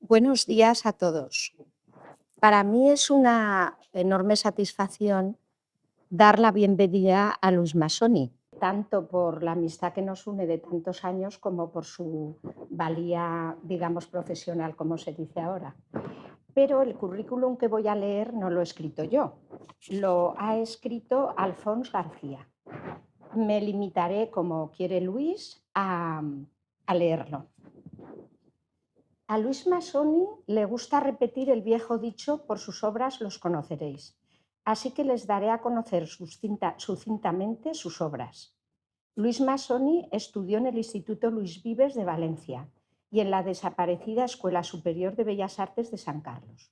Buenos días a todos. Para mí es una enorme satisfacción dar la bienvenida a Luis Massoni, tanto por la amistad que nos une de tantos años como por su valía, digamos, profesional, como se dice ahora. Pero el currículum que voy a leer no lo he escrito yo, lo ha escrito Alfons García. Me limitaré, como quiere Luis, a leerlo. A Luis Massoni le gusta repetir el viejo dicho: por sus obras los conoceréis. Así que les daré a conocer sucintamente sus obras. Luis Massoni estudió en el Instituto Luis Vives de Valencia y en la desaparecida Escuela Superior de Bellas Artes de San Carlos,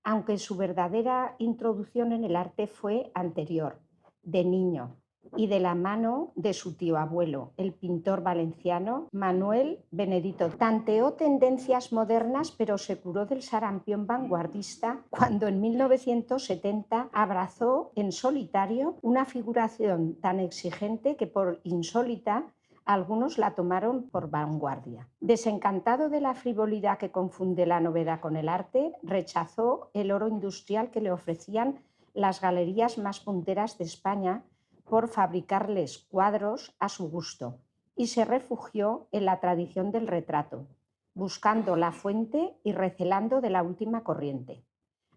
aunque su verdadera introducción en el arte fue anterior, de niño, y de la mano de su tío abuelo, el pintor valenciano Manuel Benedito. Tanteó tendencias modernas, pero se curó del sarampión vanguardista cuando en 1970 abrazó en solitario una figuración tan exigente que, por insólita, algunos la tomaron por vanguardia. Desencantado de la frivolidad que confunde la novedad con el arte, rechazó el oro industrial que le ofrecían las galerías más punteras de España por fabricarles cuadros a su gusto, y se refugió en la tradición del retrato, buscando la fuente y recelando de la última corriente.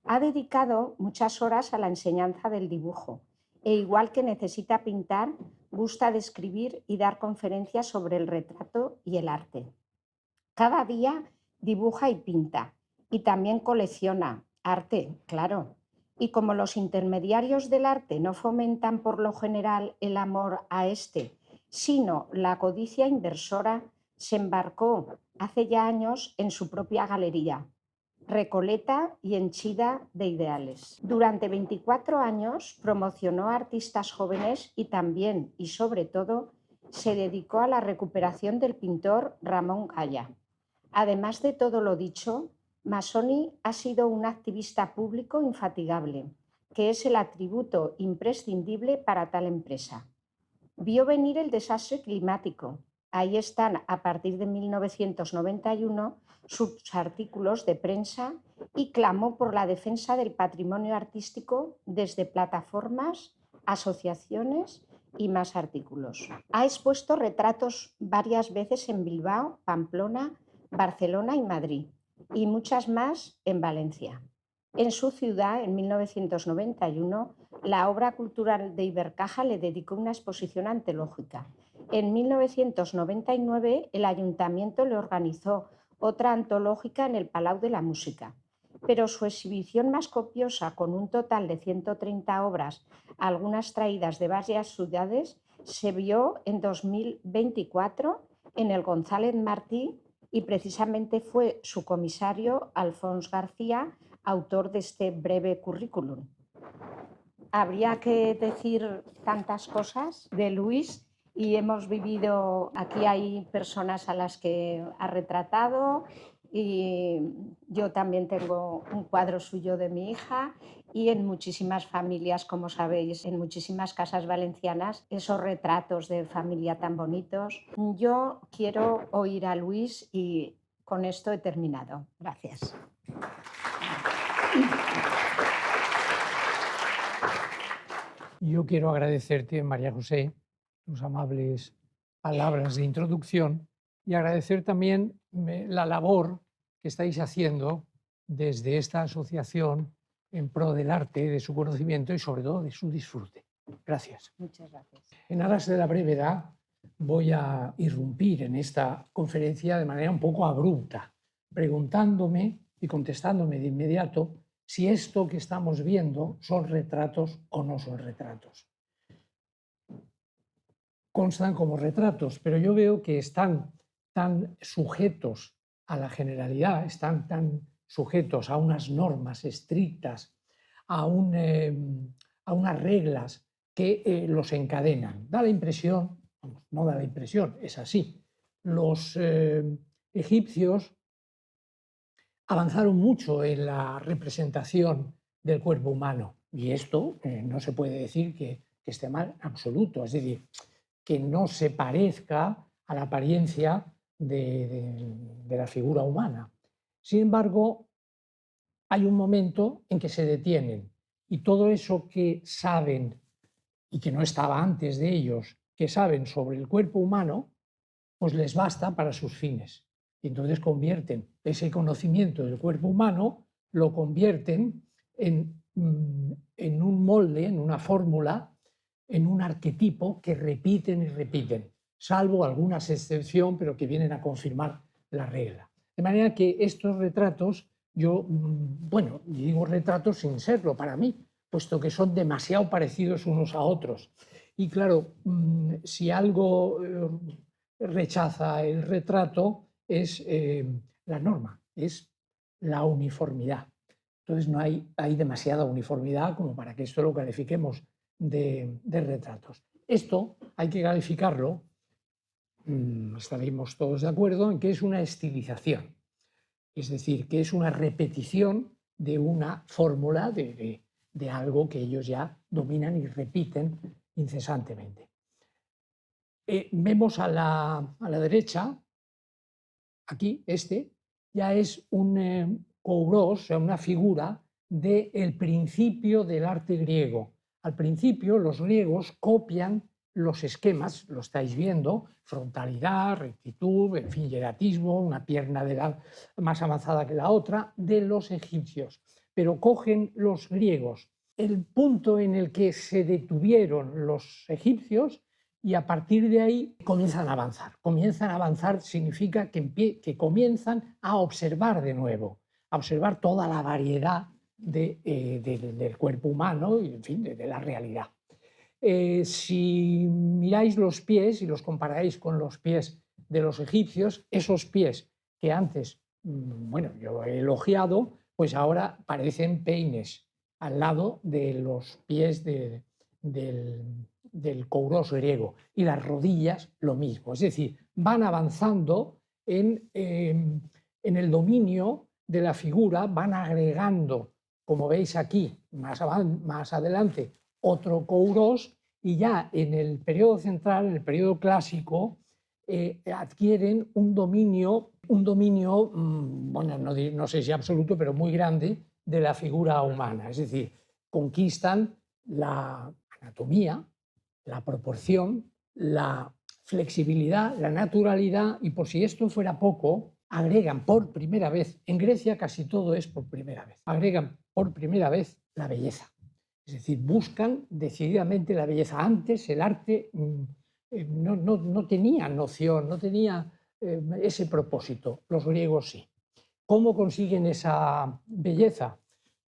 Ha dedicado muchas horas a la enseñanza del dibujo e, igual que necesita pintar, gusta de escribir y dar conferencias sobre el retrato y el arte. Cada día dibuja y pinta, y también colecciona arte, claro. Y como los intermediarios del arte no fomentan por lo general el amor a este, sino la codicia inversora, se embarcó hace ya años en su propia galería, recoleta y henchida de ideales. Durante 24 años promocionó a artistas jóvenes y también, y sobre todo, se dedicó a la recuperación del pintor Ramón Gaya. Además de todo lo dicho, Massoni ha sido un activista público infatigable, que es el atributo imprescindible para tal empresa. Vio venir el desastre climático. Ahí están, a partir de 1991, sus artículos de prensa, y clamó por la defensa del patrimonio artístico desde plataformas, asociaciones y más artículos. Ha expuesto retratos varias veces en Bilbao, Pamplona, Barcelona y Madrid, y muchas más en Valencia. En su ciudad, en 1991, la Obra Cultural de Ibercaja le dedicó una exposición antológica. En 1999, el ayuntamiento le organizó otra antológica en el Palau de la Música. Pero su exhibición más copiosa, con un total de 130 obras, algunas traídas de varias ciudades, se vio en 2024 en el González Martí, y precisamente fue su comisario, Alfons García, autor de este breve currículum. Habría que decir tantas cosas de Luis, y hemos vivido, aquí hay personas a las que ha retratado, y yo también tengo un cuadro suyo de mi hija, y en muchísimas familias, como sabéis, en muchísimas casas valencianas, esos retratos de familia tan bonitos. Yo quiero oír a Luis y con esto he terminado. Gracias. Yo quiero agradecerte, María José, tus amables palabras de introducción, y agradecer también la labor que estáis haciendo desde esta asociación en pro del arte, de su conocimiento y sobre todo de su disfrute. Gracias. Muchas gracias. En aras de la brevedad, voy a irrumpir en esta conferencia de manera un poco abrupta, preguntándome y contestándome de inmediato si esto que estamos viendo son retratos o no son retratos. Constan como retratos, pero yo veo que están tan sujetos a la generalidad, están tan sujetos a unas normas estrictas, a unas reglas que los encadenan. Da la impresión, no da la impresión, es así. Los egipcios avanzaron mucho en la representación del cuerpo humano, y esto no se puede decir que esté mal en absoluto, es decir, que no se parezca a la apariencia de la figura humana. Sin embargo, hay un momento en que se detienen y todo eso que saben y que no estaba antes de ellos, que saben sobre el cuerpo humano, pues les basta para sus fines. Y entonces convierten ese conocimiento del cuerpo humano, lo convierten en un molde, en una fórmula, en un arquetipo que repiten y repiten, salvo algunas excepciones, pero que vienen a confirmar la regla. De manera que estos retratos, yo, bueno, digo retratos sin serlo para mí, puesto que son demasiado parecidos unos a otros. Y claro, si algo rechaza el retrato es la norma, es la uniformidad. Entonces no hay demasiada uniformidad como para que esto lo califiquemos de retratos. Esto hay que calificarlo, estaremos todos de acuerdo, en que es una estilización, es decir, que es una repetición de una fórmula de algo que ellos ya dominan y repiten incesantemente. Vemos a la derecha, aquí, ya es un kouros, o sea, una figura del principio del arte griego. Al principio los griegos copian los esquemas, lo estáis viendo, frontalidad, rectitud, en fin, hieratismo, una pierna más avanzada que la otra, de los egipcios. Pero cogen los griegos el punto en el que se detuvieron los egipcios y a partir de ahí comienzan a avanzar. Comienzan a avanzar significa que comienzan a observar de nuevo, a observar toda la variedad del cuerpo humano y, en fin, de la realidad. Si miráis los pies y los comparáis con los pies de los egipcios, esos pies que antes, bueno, yo he elogiado, pues ahora parecen peines al lado de los pies del kouros griego, y las rodillas lo mismo. Es decir, van avanzando en el dominio de la figura, van agregando, como veis aquí, más adelante, otro kouros, y ya en el periodo central, en el periodo clásico, adquieren un dominio bueno, no sé si absoluto, pero muy grande de la figura humana. Es decir, conquistan la anatomía, la proporción, la flexibilidad, la naturalidad, y por si esto fuera poco, agregan por primera vez, en Grecia casi todo es por primera vez, agregan por primera vez la belleza. Es decir, buscan decididamente la belleza. Antes el arte no tenía noción, no tenía ese propósito. Los griegos sí. ¿Cómo consiguen esa belleza?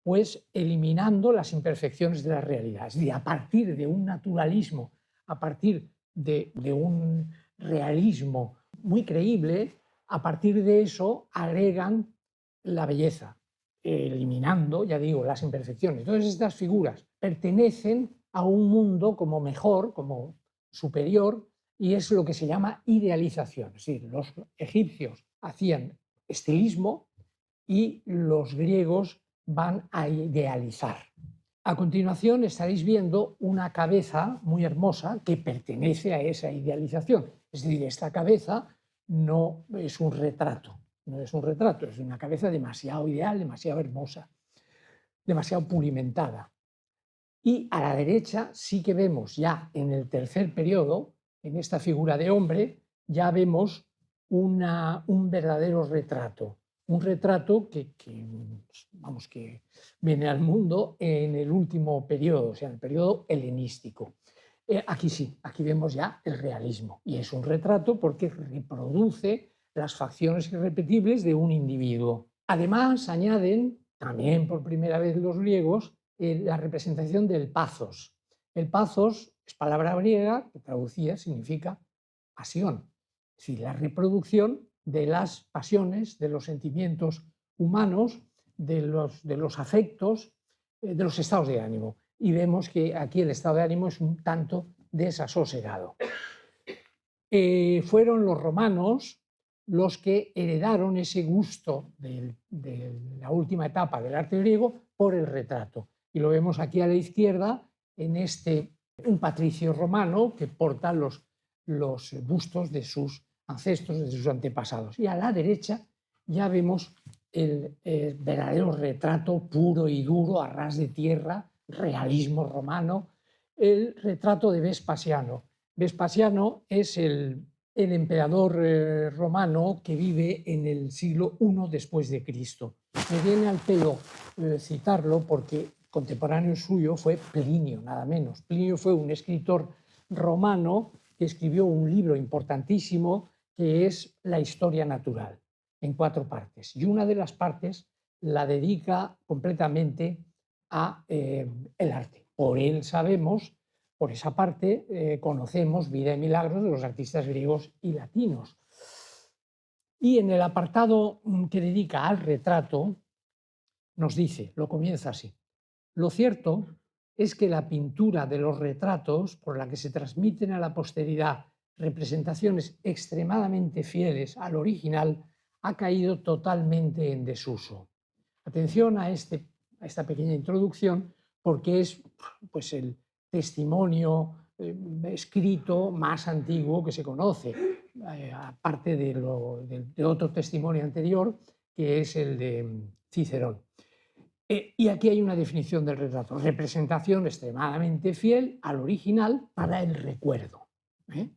Pues eliminando las imperfecciones de la realidad. Es decir, a partir de un naturalismo, a partir de un realismo muy creíble, a partir de eso agregan la belleza, eliminando, ya digo, las imperfecciones. Entonces estas figuras pertenecen a un mundo como mejor, como superior, y es lo que se llama idealización. Es decir, los egipcios hacían estilismo y los griegos van a idealizar. A continuación estaréis viendo una cabeza muy hermosa que pertenece a esa idealización. Es decir, esta cabeza no es un retrato, no es un retrato, es una cabeza demasiado ideal, demasiado hermosa, demasiado pulimentada. Y a la derecha sí que vemos ya en el tercer periodo, en esta figura de hombre, ya vemos un verdadero retrato. Un retrato que viene al mundo en el último periodo, o sea, en el periodo helenístico. Aquí sí, aquí vemos ya el realismo. Y es un retrato porque reproduce las facciones irrepetibles de un individuo. Además, añaden, también por primera vez los griegos, la representación del pathos. El pathos es palabra griega que traducida significa pasión, es decir, la reproducción de las pasiones, de los sentimientos humanos, de los afectos, de los estados de ánimo. Y vemos que aquí el estado de ánimo es un tanto desasosegado. Fueron los romanos los que heredaron ese gusto de la última etapa del arte griego por el retrato. Y lo vemos aquí a la izquierda, en un patricio romano que porta los bustos de sus ancestros, de sus antepasados. Y a la derecha ya vemos el verdadero retrato puro y duro, a ras de tierra, realismo romano, el retrato de Vespasiano. Vespasiano es el emperador romano que vive en el siglo I después de Cristo. Me viene al pelo citarlo porque contemporáneo suyo fue Plinio, nada menos. Plinio fue un escritor romano que escribió un libro importantísimo que es La historia natural, en 4 partes. Y una de las partes la dedica completamente a el arte. Por él sabemos, por esa parte, conocemos Vida y Milagros de los artistas griegos y latinos. Y en el apartado que dedica al retrato, nos dice, lo comienza así: lo cierto es que la pintura de los retratos, por la que se transmiten a la posteridad representaciones extremadamente fieles al original, ha caído totalmente en desuso. Atención a esta pequeña introducción, porque es pues, el testimonio escrito más antiguo que se conoce, aparte de otro testimonio anterior, que es el de Cicerón. Y aquí hay una definición del retrato: representación extremadamente fiel al original para el recuerdo.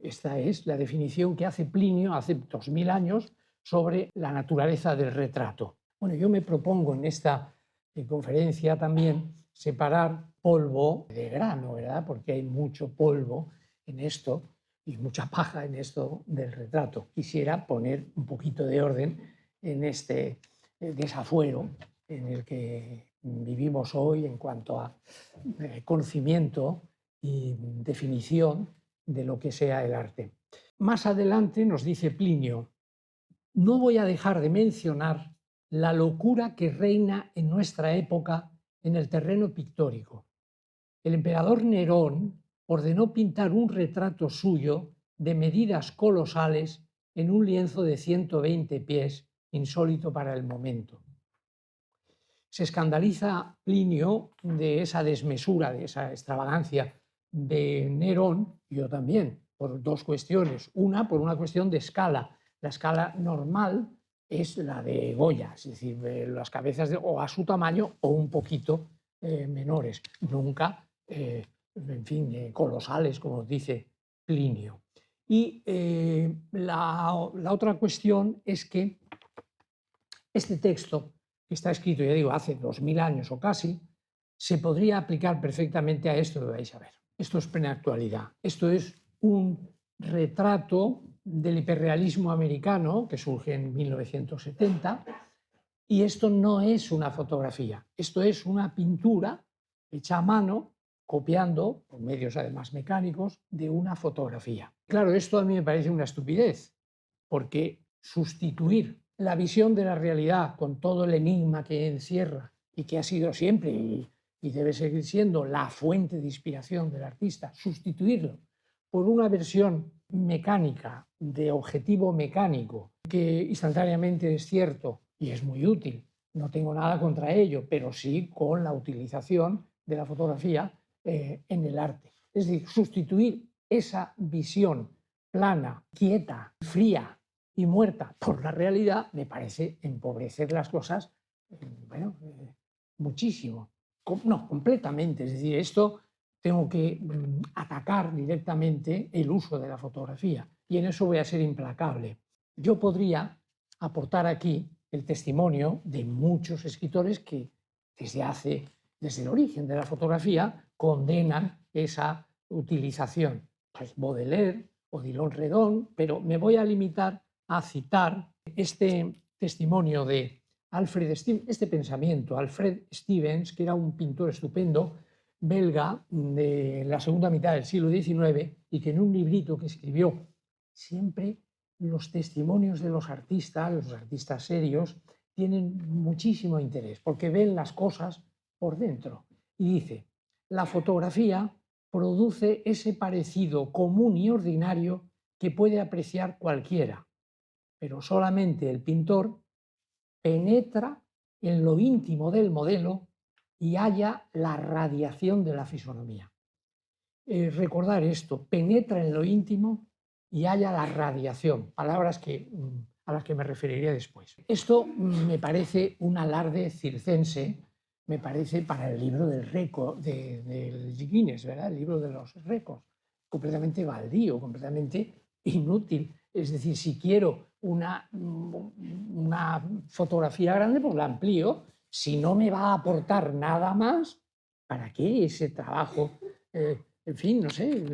Esta es la definición que hace Plinio hace 2000 años sobre la naturaleza del retrato. Bueno, yo me propongo en esta conferencia también separar polvo de grano, ¿verdad? Porque hay mucho polvo en esto y mucha paja en esto del retrato. Quisiera poner un poquito de orden en este desafuero en el que vivimos hoy en cuanto a conocimiento y definición de lo que sea el arte. Más adelante nos dice Plinio: no voy a dejar de mencionar la locura que reina en nuestra época en el terreno pictórico. El emperador Nerón ordenó pintar un retrato suyo de medidas colosales en un lienzo de 120 pies, insólito para el momento. Se escandaliza Plinio de esa desmesura, de esa extravagancia de Nerón, yo también, por 2 cuestiones. Una, por una cuestión de escala. La escala normal es la de Goya, es decir, las cabezas o a su tamaño o un poquito menores, nunca, en fin, colosales, como dice Plinio. Y la otra cuestión es que este texto, que está escrito, ya digo, hace 2000 años o casi, se podría aplicar perfectamente a esto que vais a ver. Esto es plena actualidad. Esto es un retrato del hiperrealismo americano que surge en 1970, y esto no es una fotografía, esto es una pintura hecha a mano, copiando, por medios además mecánicos, de una fotografía. Claro, esto a mí me parece una estupidez, porque sustituir la visión de la realidad con todo el enigma que encierra y que ha sido siempre y debe seguir siendo la fuente de inspiración del artista, sustituirlo por una versión mecánica, de objetivo mecánico, que instantáneamente es cierto y es muy útil, no tengo nada contra ello, pero sí con la utilización de la fotografía en el arte. Es decir, sustituir esa visión plana, quieta, fría y muerta por la realidad me parece empobrecer las cosas, bueno, muchísimo. No, completamente. Es decir, esto tengo que atacar directamente el uso de la fotografía y en eso voy a ser implacable. Yo podría aportar aquí el testimonio de muchos escritores que desde el origen de la fotografía condenan esa utilización. Pues Baudelaire, Odilon Redon, pero me voy a limitar a citar este testimonio de Alfred Stevens, este pensamiento. Alfred Stevens, que era un pintor estupendo, belga, de la segunda mitad del siglo XIX, y que en un librito que escribió, siempre los testimonios de los artistas serios, tienen muchísimo interés, porque ven las cosas por dentro. Y dice: la fotografía produce ese parecido común y ordinario que puede apreciar cualquiera, pero solamente el pintor penetra en lo íntimo del modelo y halla la radiación de la fisonomía. Recordar esto: penetra en lo íntimo y halla la radiación, palabras que a las que me referiré después. Esto me parece un alarde circense, me parece para el libro del Guinness, ¿verdad? El libro de los récords, completamente baldío, completamente inútil. Es decir, si quiero una fotografía grande, pues la amplío. Si no me va a aportar nada más, ¿para qué ese trabajo? En fin, no sé,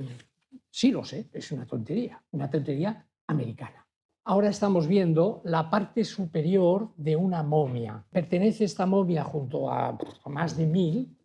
sí lo sé, es una tontería americana. Ahora estamos viendo la parte superior de una momia. Pertenece esta momia junto a más de 1000,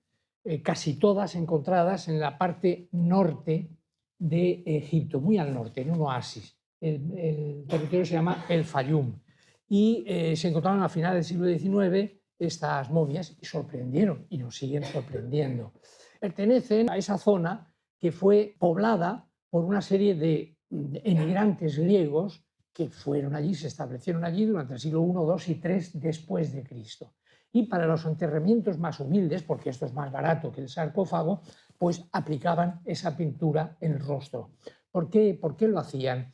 casi todas encontradas en la parte norte de Egipto, muy al norte, en un oasis. El territorio se llama el Fayum. Y se encontraron a finales del siglo XIX estas momias y sorprendieron y nos siguen sorprendiendo. Pertenecen a esa zona que fue poblada por una serie de emigrantes griegos que fueron allí, se establecieron allí durante el siglo I, II y III después de Cristo. Y para los enterramientos más humildes, porque esto es más barato que el sarcófago, pues aplicaban esa pintura en el rostro. ¿Por qué lo hacían?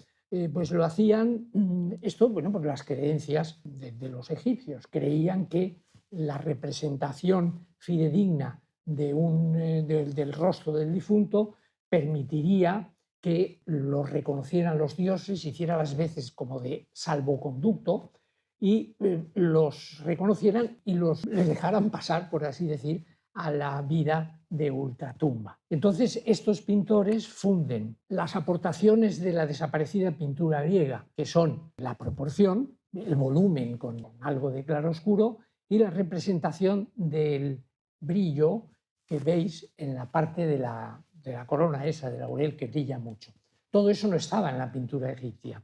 Pues lo hacían, esto, bueno, por las creencias de los egipcios. Creían que la representación fidedigna del rostro del difunto permitiría que los reconocieran los dioses, hiciera las veces como de salvoconducto y los reconocieran y les dejaran pasar, por así decir, a la vida de ultratumba. Entonces, estos pintores funden las aportaciones de la desaparecida pintura griega, que son la proporción, el volumen con algo de claroscuro y la representación del brillo que veis en la parte de la corona esa, del laurel, que brilla mucho. Todo eso no estaba en la pintura egipcia.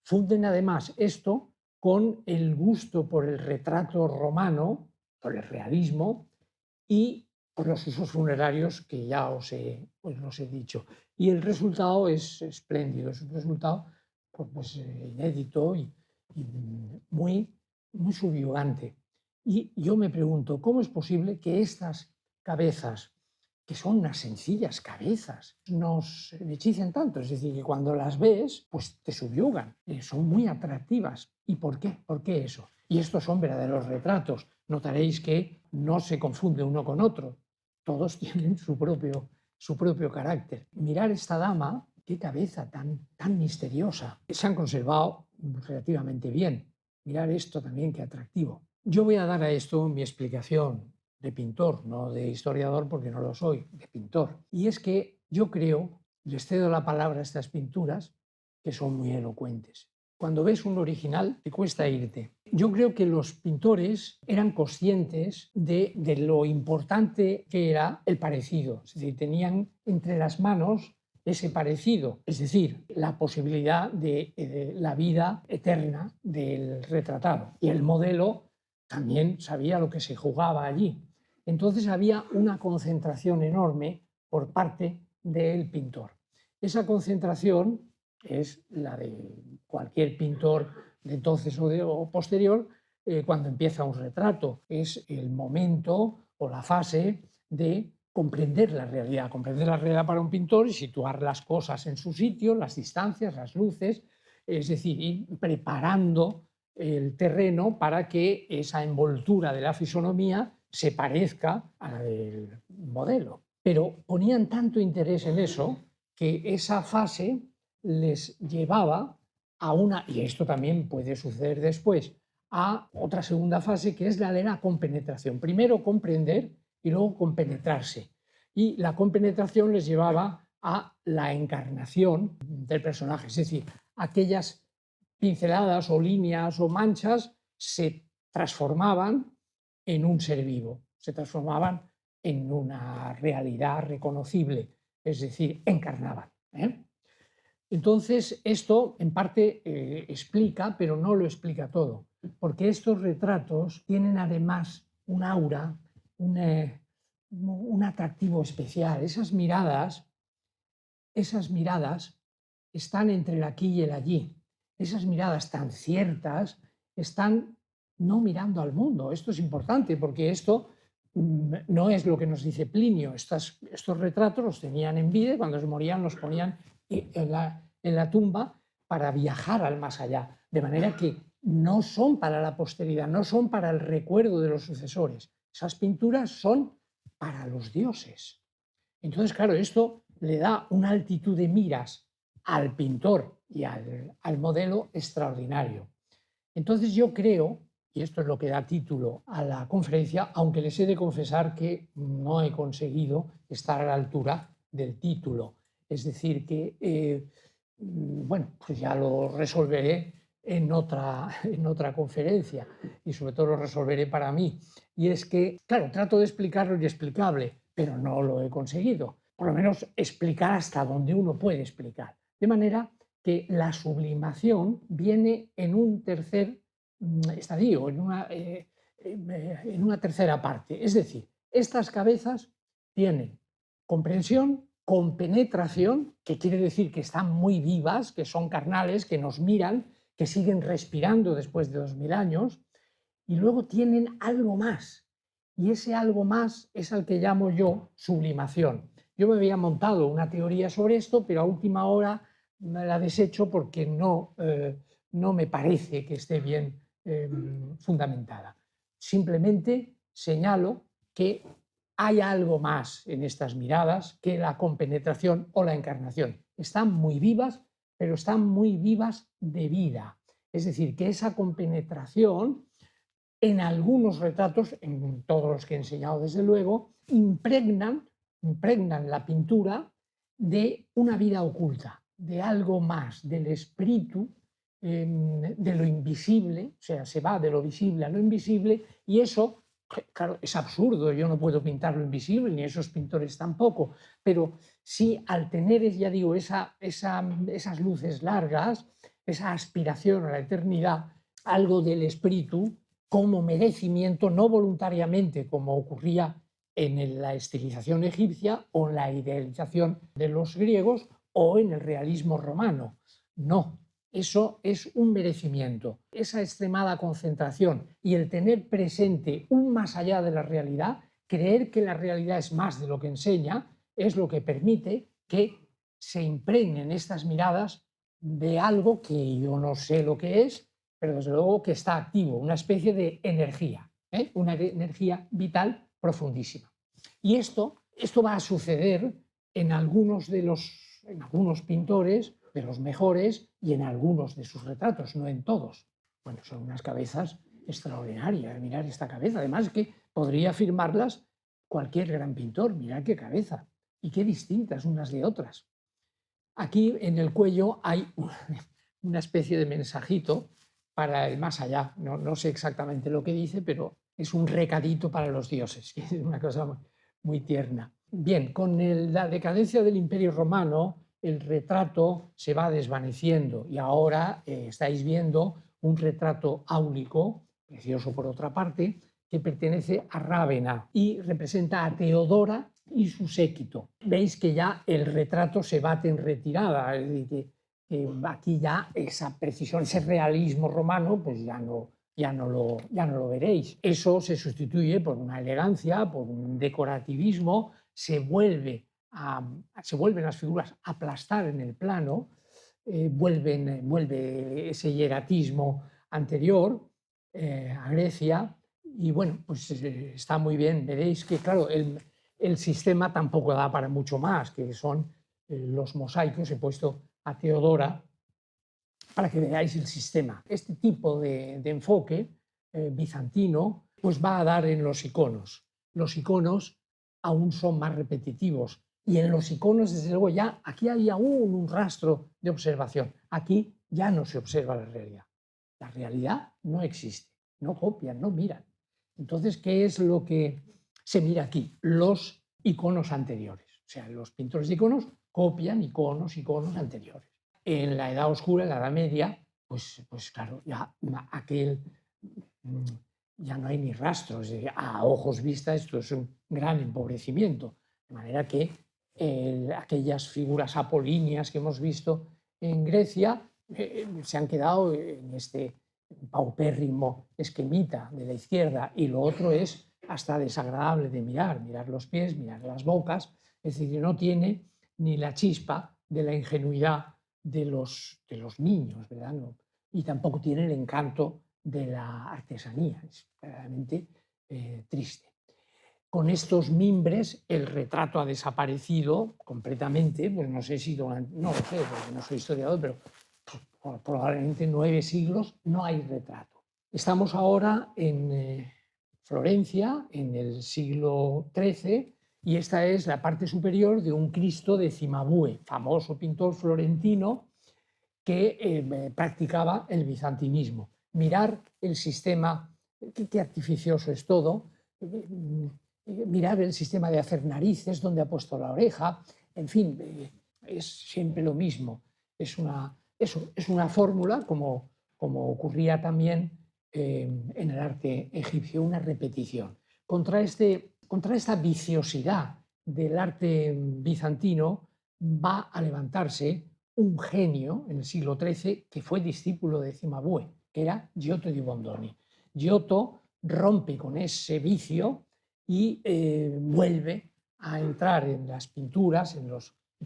Funden además esto con el gusto por el retrato romano, por el realismo y por los usos funerarios que ya os he dicho. Y el resultado es espléndido, es un resultado pues, inédito y muy, muy subyugante. Y yo me pregunto, ¿cómo es posible que estas cabezas, que son unas sencillas cabezas, nos hechicen tanto? Es decir, que cuando las ves, pues te subyugan, son muy atractivas. ¿Y por qué? ¿Por qué eso? Y estos son verdaderos retratos. Notaréis que no se confunde uno con otro. Todos tienen su propio carácter. Mirar esta dama, qué cabeza tan misteriosa. Se han conservado relativamente bien. Mirar esto también, qué atractivo. Yo voy a dar a esto mi explicación de pintor, no de historiador porque no lo soy, de pintor. Y es que yo creo, les cedo la palabra a estas pinturas, que son muy elocuentes. Cuando ves un original, te cuesta irte. Yo creo que los pintores eran conscientes de lo importante que era el parecido. Es decir, tenían entre las manos ese parecido, es decir, la posibilidad de la vida eterna del retratado. Y el modelo también sabía lo que se jugaba allí. Entonces había una concentración enorme por parte del pintor. Esa concentración es la de cualquier pintor de entonces o posterior, cuando empieza un retrato. Es el momento o la fase de comprender la realidad para un pintor y situar las cosas en su sitio, las distancias, las luces, es decir, ir preparando el terreno para que esa envoltura de la fisonomía se parezca a la del modelo. Pero ponían tanto interés en eso que esa fase les llevaba a una, y esto también puede suceder después, a otra segunda fase que es la de la compenetración. Primero comprender y luego compenetrarse. Y la compenetración les llevaba a la encarnación del personaje, es decir, aquellas pinceladas o líneas o manchas se transformaban en un ser vivo, se transformaban en una realidad reconocible, es decir, encarnaban. Entonces, esto en parte explica, pero no lo explica todo, porque estos retratos tienen además un aura, un atractivo especial. Esas miradas están entre el aquí y el allí. Esas miradas tan ciertas están no mirando al mundo. Esto es importante porque esto no es lo que nos dice Plinio. Estos retratos los tenían en vida y cuando se morían los ponían en la tumba para viajar al más allá. de manera que no son para la posteridad, no son para el recuerdo de los sucesores. Esas pinturas son para los dioses. Entonces, claro, esto le da una altitud de miras al pintor y al modelo extraordinario. Entonces yo creo, y esto es lo que da título a la conferencia, aunque les he de confesar que no he conseguido estar a la altura del título. Es decir, que, bueno, pues ya lo resolveré en otra conferencia y sobre todo lo resolveré para mí. Y es que, claro, trato de explicar lo inexplicable, pero no lo he conseguido. Por lo menos explicar hasta donde uno puede explicar. De manera que la sublimación viene en un tercer estadio, en una tercera parte. Es decir, estas cabezas tienen comprensión, compenetración, que quiere decir que están muy vivas, que son carnales, que nos miran, que siguen respirando después de 2000 años, y luego tienen algo más. Y ese algo más es al que llamo yo sublimación. Yo me había montado una teoría sobre esto, pero a última hora me la desecho porque no me parece que esté bien fundamentada. Simplemente señalo que hay algo más en estas miradas que la compenetración o la encarnación. Están muy vivas, pero están muy vivas de vida. Es decir, que esa compenetración en algunos retratos, en todos los que he enseñado desde luego, impregnan la pintura de una vida oculta, de algo más, del espíritu, de lo invisible, o sea, se va de lo visible a lo invisible, y eso, claro, es absurdo, yo no puedo pintar lo invisible, ni esos pintores tampoco, pero sí al tener, ya digo, esas luces largas, esa aspiración a la eternidad, algo del espíritu, como merecimiento, no voluntariamente, como ocurría en la estilización egipcia o en la idealización de los griegos o en el realismo romano. No, eso es un merecimiento. Esa extremada concentración y el tener presente un más allá de la realidad, creer que la realidad es más de lo que enseña, es lo que permite que se impregnen estas miradas de algo que yo no sé lo que es, pero desde luego que está activo, una especie de energía, una energía vital profundísima. Y esto va a suceder en algunos pintores, de los mejores, y en algunos de sus retratos, no en todos. Bueno, son unas cabezas extraordinarias, mirar esta cabeza. Además es que podría firmarlas cualquier gran pintor, mirad qué cabeza, y qué distintas unas de otras. Aquí en el cuello hay una especie de mensajito para el más allá. No sé exactamente lo que dice, pero es un recadito para los dioses, que es una cosa muy tierna. Bien, con la decadencia del Imperio Romano, el retrato se va desvaneciendo y ahora estáis viendo un retrato áulico, precioso por otra parte, que pertenece a Rávena y representa a Teodora y su séquito. Veis que ya el retrato se bate en retirada, es decir, que aquí ya esa precisión, ese realismo romano, pues ya no lo veréis. Eso se sustituye por una elegancia, por un decorativismo, se vuelven las figuras a aplastar en el plano, vuelve ese hieratismo anterior a Grecia, y bueno, pues está muy bien. Veréis que, claro, el sistema tampoco da para mucho más, que son los mosaicos. He puesto a Teodora para que veáis el sistema. Este tipo de enfoque bizantino pues va a dar en los iconos. Los iconos aún son más repetitivos y en los iconos, desde luego, ya aquí hay aún un rastro de observación. Aquí ya no se observa la realidad. La realidad no existe, no copian, no miran. Entonces, ¿qué es lo que se mira aquí? Los iconos anteriores. O sea, los pintores de iconos copian iconos anteriores. En la Edad Oscura, en la Edad Media, pues claro, ya ya no hay ni rastros. A ojos vistas esto es un gran empobrecimiento. De manera que aquellas figuras apolíneas que hemos visto en Grecia se han quedado en este paupérrimo esquemita de la izquierda, y lo otro es hasta desagradable de mirar los pies, mirar las bocas, es decir, no tiene ni la chispa de la ingenuidad de los niños, ¿verdad? y tampoco tiene el encanto de la artesanía, es verdaderamente triste. Con estos mimbres el retrato ha desaparecido completamente, pues no sé si durante, no lo sé, porque no soy historiador, pero por probablemente 9 siglos no hay retrato. Estamos ahora en Florencia, en el siglo XIII, y esta es la parte superior de un Cristo de Cimabue, famoso pintor florentino que practicaba el bizantinismo. Mirar el sistema, qué artificioso es todo, mirar el sistema de hacer narices, donde ha puesto la oreja, en fin, es siempre lo mismo. Es una fórmula, como ocurría también en el arte egipcio, una repetición. Contra esta viciosidad del arte bizantino va a levantarse un genio en el siglo XIII que fue discípulo de Cimabue, que era Giotto di Bondone. Giotto rompe con ese vicio y vuelve a entrar en las pinturas, en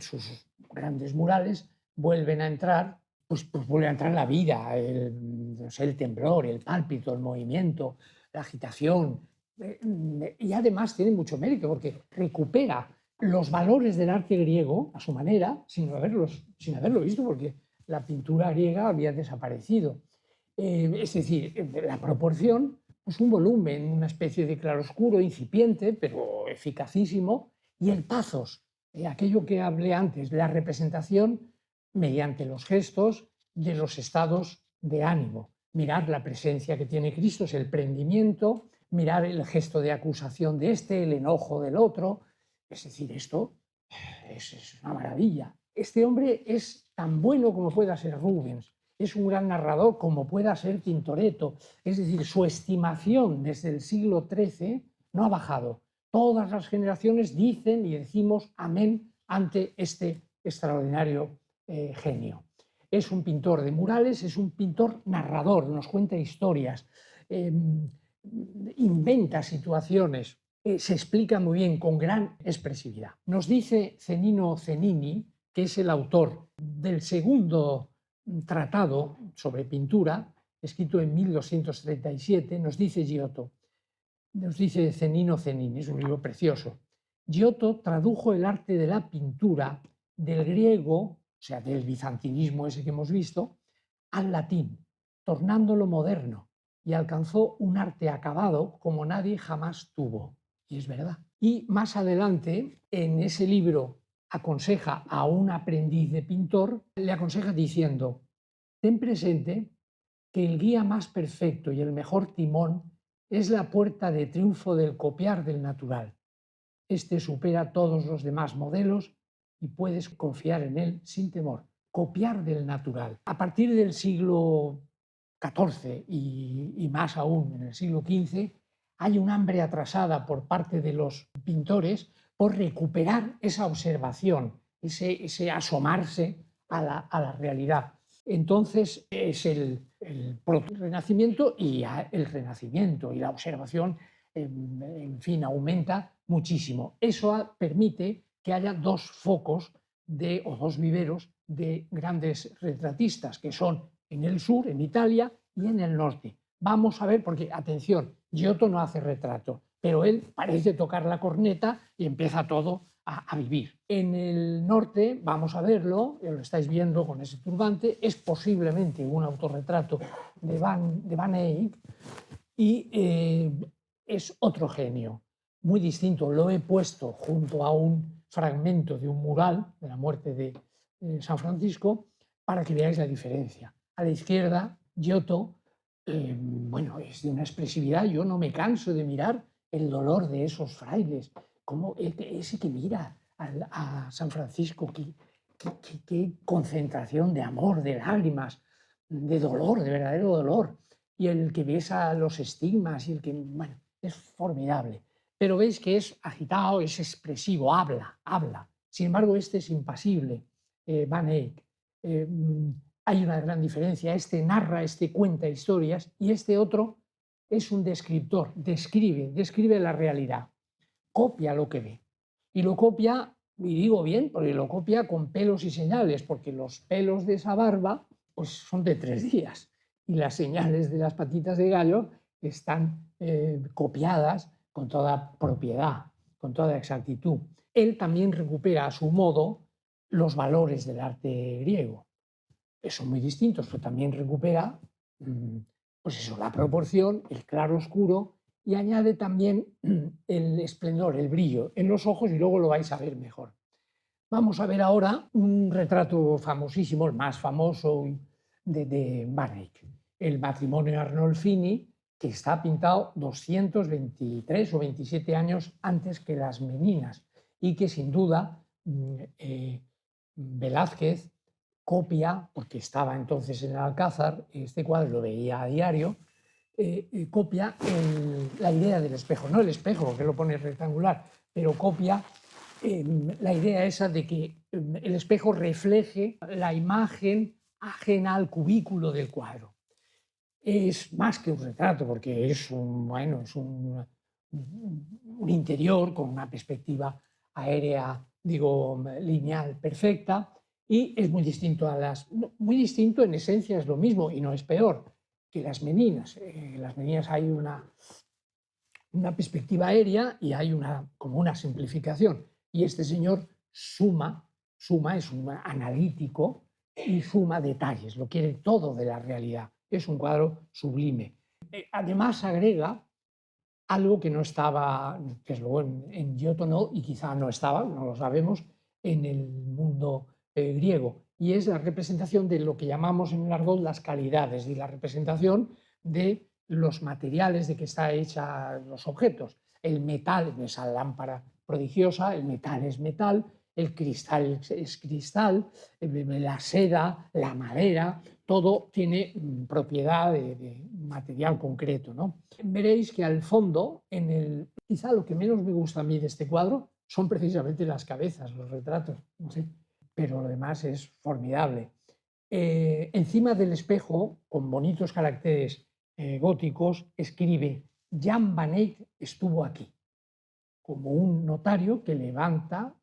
sus grandes murales, vuelven a entrar, pues vuelve a entrar la vida, no sé, el temblor, el pálpito, el movimiento, la agitación. Y además tiene mucho mérito porque recupera los valores del arte griego a su manera, sin haberlo visto, porque la pintura griega había desaparecido. Es decir, la proporción es un volumen, una especie de claroscuro incipiente, pero eficacísimo, y el pathos, aquello que hablé antes, la representación mediante los gestos de los estados de ánimo. Mirar la presencia que tiene Cristo, es el prendimiento, mirar el gesto de acusación de este, el enojo del otro. Es decir, esto es una maravilla. Este hombre es tan bueno como pueda ser Rubens, es un gran narrador como pueda ser Tintoretto. Es decir, su estimación desde el siglo XIII no ha bajado. Todas las generaciones dicen y decimos amén ante este extraordinario genio. Es un pintor de murales, es un pintor narrador, nos cuenta historias, inventa situaciones, se explica muy bien, con gran expresividad. Nos dice Cenino Cenini, que es el autor del segundo tratado sobre pintura, escrito en 1237, nos dice Giotto, nos dice Cenino Cenini, es un libro precioso. Giotto tradujo el arte de la pintura del griego, o sea, del bizantinismo ese que hemos visto, al latín, tornándolo moderno, y alcanzó un arte acabado como nadie jamás tuvo. Y es verdad. Y más adelante, en ese libro, aconseja a un aprendiz de pintor, le aconseja diciendo, ten presente que el guía más perfecto y el mejor timón es la puerta de triunfo del copiar del natural. Este supera todos los demás modelos y puedes confiar en él sin temor. Copiar del natural. A partir del siglo XIV y más aún en el siglo XV, hay un hambre atrasada por parte de los pintores por recuperar esa observación, ese asomarse a la realidad. Entonces es el proto-renacimiento y el renacimiento, y la observación, en fin, aumenta muchísimo. Eso permite que haya dos focos o dos viveros de grandes retratistas, que son en el sur, en Italia, y en el norte. Vamos a ver, porque, atención, Giotto no hace retrato, pero él parece tocar la corneta y empieza todo a vivir. En el norte, vamos a verlo, lo estáis viendo con ese turbante, es posiblemente un autorretrato de Van Eyck y es otro genio, muy distinto. Lo he puesto junto a un fragmento de un mural de la muerte de San Francisco para que veáis la diferencia. A la izquierda, Giotto, bueno, es de una expresividad, yo no me canso de mirar el dolor de esos frailes, como ese que mira a San Francisco, qué concentración de amor, de lágrimas, de dolor, de verdadero dolor, y el que besa los estigmas, y el que, bueno, es formidable. Pero veis que es agitado, es expresivo, habla. Sin embargo, este es impasible, Van Eyck. Hay una gran diferencia. Este narra, este cuenta historias, y este otro es un descriptor, describe la realidad, copia lo que ve. Y lo copia, y digo bien, porque lo copia con pelos y señales, porque los pelos de esa barba pues, son de 3 días. y las señales de las patitas de gallo están copiadas con toda propiedad, con toda exactitud. Él también recupera a su modo los valores del arte griego. Son muy distintos, pero también recupera pues eso, la proporción, el claro oscuro, y añade también el esplendor, el brillo en los ojos, y luego lo vais a ver mejor. Vamos a ver ahora un retrato famosísimo, el más famoso de Van Eyck, el matrimonio Arnolfini, que está pintado 223 o 27 años antes que las Meninas, y que sin duda Velázquez copia, porque estaba entonces en el Alcázar, este cuadro lo veía a diario, copia la idea del espejo, no el espejo, que lo pone rectangular, pero copia la idea esa de que el espejo refleje la imagen ajena al cubículo del cuadro. Es más que un retrato, porque es un interior con una perspectiva aérea, digo, lineal perfecta, y es muy distinto muy distinto en esencia, es lo mismo y no es peor que las Meninas. En las Meninas hay una perspectiva aérea y hay como una simplificación. Y este señor suma, es un analítico y suma detalles, lo quiere todo de la realidad. Es un cuadro sublime. Además agrega algo que no estaba, que luego en Giotto no, y quizá no estaba, no lo sabemos, en el mundo griego, y es la representación de lo que llamamos en el argot las calidades, y la representación de los materiales de que está hecha los objetos. El metal, esa lámpara prodigiosa, el metal es metal, el cristal es cristal, la seda, la madera, todo tiene propiedad de material concreto, ¿no? Veréis que al fondo, quizá lo que menos me gusta a mí de este cuadro son precisamente las cabezas, los retratos, no sé, pero lo demás es formidable. Encima del espejo, con bonitos caracteres góticos, escribe: Jan van Eyck estuvo aquí, como un notario que levanta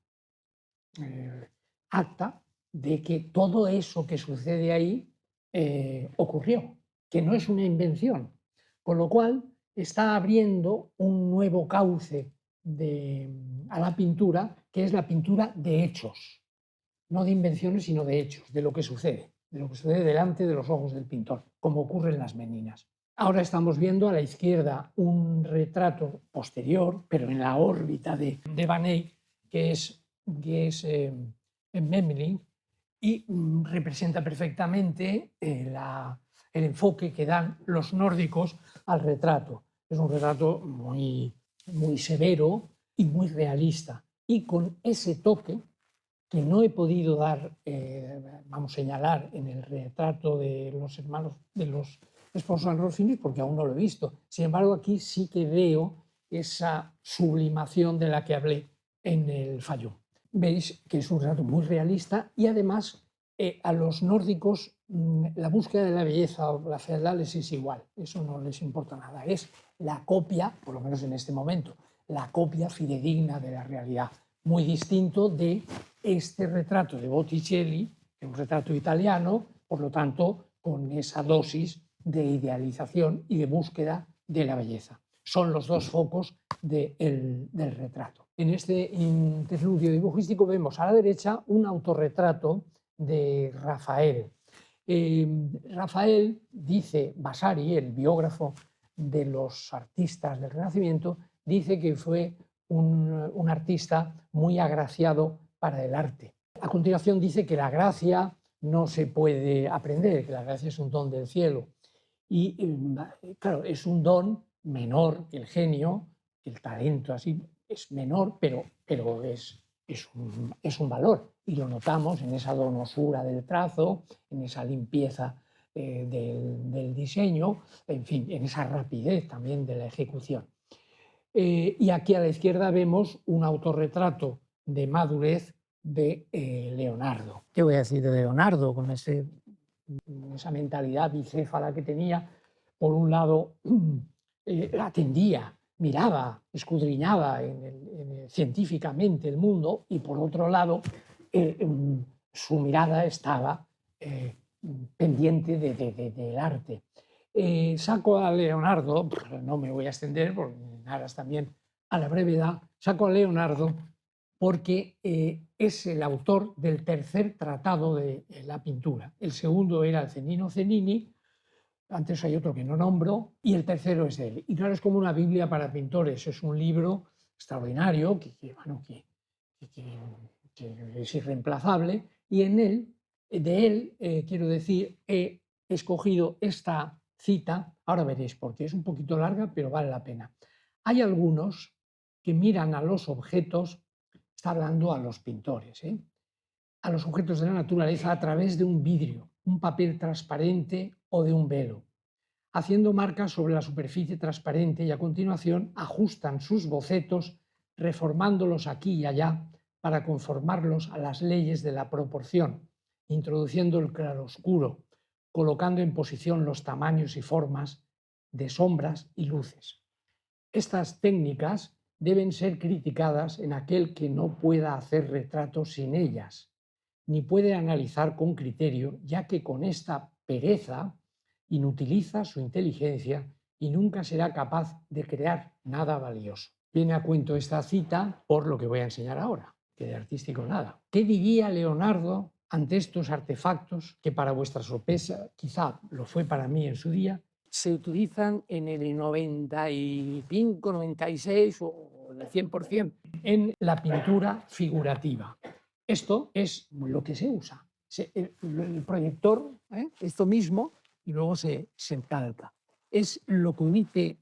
acta de que todo eso que sucede ahí ocurrió, que no es una invención, con lo cual está abriendo un nuevo cauce a la pintura, que es la pintura de hechos, no de invenciones, sino de hechos, de lo que sucede delante de los ojos del pintor, como ocurre en las Meninas. Ahora estamos viendo a la izquierda un retrato posterior, pero en la órbita de Van Eyck, que es Memling, y representa perfectamente el enfoque que dan los nórdicos al retrato. Es un retrato muy, muy severo y muy realista, y con ese toque que no he podido señalar en el retrato de los hermanos, de los esposos Arnolfini, porque aún no lo he visto. Sin embargo, aquí sí que veo esa sublimación de la que hablé en el Fayum. Veis que es un retrato muy realista, y además a los nórdicos la búsqueda de la belleza o la fealdad les es igual, eso no les importa nada, es la copia, por lo menos en este momento, la copia fidedigna de la realidad, muy distinto de este retrato de Botticelli, que es un retrato italiano, por lo tanto, con esa dosis de idealización y de búsqueda de la belleza. Son los dos focos del retrato. En este interludio dibujístico vemos a la derecha un autorretrato de Rafael. Rafael, dice Vasari, el biógrafo de los artistas del Renacimiento, dice que fue un artista muy agraciado para el arte. A continuación dice que la gracia no se puede aprender, que la gracia es un don del cielo. Y claro, es un don menor que el genio, que el talento así es menor, pero es un valor. Y lo notamos en esa donosura del trazo, en esa limpieza del diseño, en fin, en esa rapidez también de la ejecución. Y aquí a la izquierda vemos un autorretrato de madurez de Leonardo. ¿Qué voy a decir de Leonardo con esa mentalidad bicéfala que tenía? Por un lado, atendía, miraba, escudriñaba científicamente el mundo, y por otro lado, su mirada estaba pendiente del arte. Saco a Leonardo, no me voy a extender, porque en aras también a la brevedad, saco a Leonardo porque es el autor del tercer tratado de la pintura. El segundo era el Cenino Cenini, antes hay otro que no nombro, y el tercero es él. Y claro, es como una Biblia para pintores, es un libro extraordinario que es irreemplazable, y en él, quiero decir, he escogido esta cita, ahora veréis, porque es un poquito larga, pero vale la pena. Hay algunos que miran a los objetos, está hablando a los pintores, a los objetos de la naturaleza a través de un vidrio, un papel transparente o de un velo, haciendo marcas sobre la superficie transparente, y a continuación ajustan sus bocetos, reformándolos aquí y allá para conformarlos a las leyes de la proporción, introduciendo el claroscuro, colocando en posición los tamaños y formas de sombras y luces. Estas técnicas deben ser criticadas en aquel que no pueda hacer retratos sin ellas, ni puede analizar con criterio, ya que con esta pereza inutiliza su inteligencia y nunca será capaz de crear nada valioso. Viene a cuento esta cita por lo que voy a enseñar ahora, que de artístico nada. ¿Qué diría Leonardo ante estos artefactos que, para vuestra sorpresa, quizá lo fue para mí en su día, se utilizan en el 95, 96 o el 100% en la pintura figurativa? Esto es lo que se usa. El proyector, esto mismo, y luego se calca. Es lo que dice,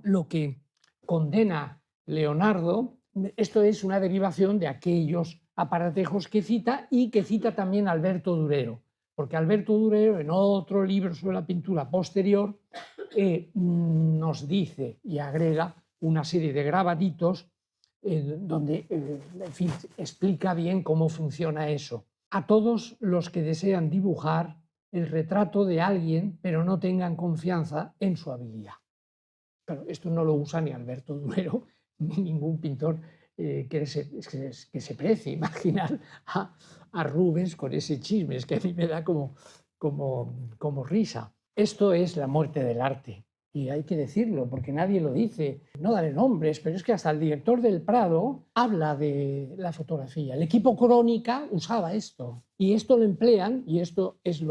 lo que condena Leonardo. Esto es una derivación de aquellos aparatejos que cita, y que cita también Alberto Durero, porque Alberto Durero, en otro libro sobre la pintura posterior, nos dice y agrega una serie de grabaditos donde en fin, explica bien cómo funciona eso. A todos los que desean dibujar el retrato de alguien, pero no tengan confianza en su habilidad. Claro, esto no lo usa ni Alberto Durero, ni ningún pintor que se precie imaginar a Rubens con ese chisme, es que a mí me da como risa. Esto es la muerte del arte. Y hay que decirlo, porque nadie lo dice. No daré nombres, pero es que hasta el director del Prado habla de la fotografía. El equipo Crónica usaba esto. Y esto lo emplean, y esto es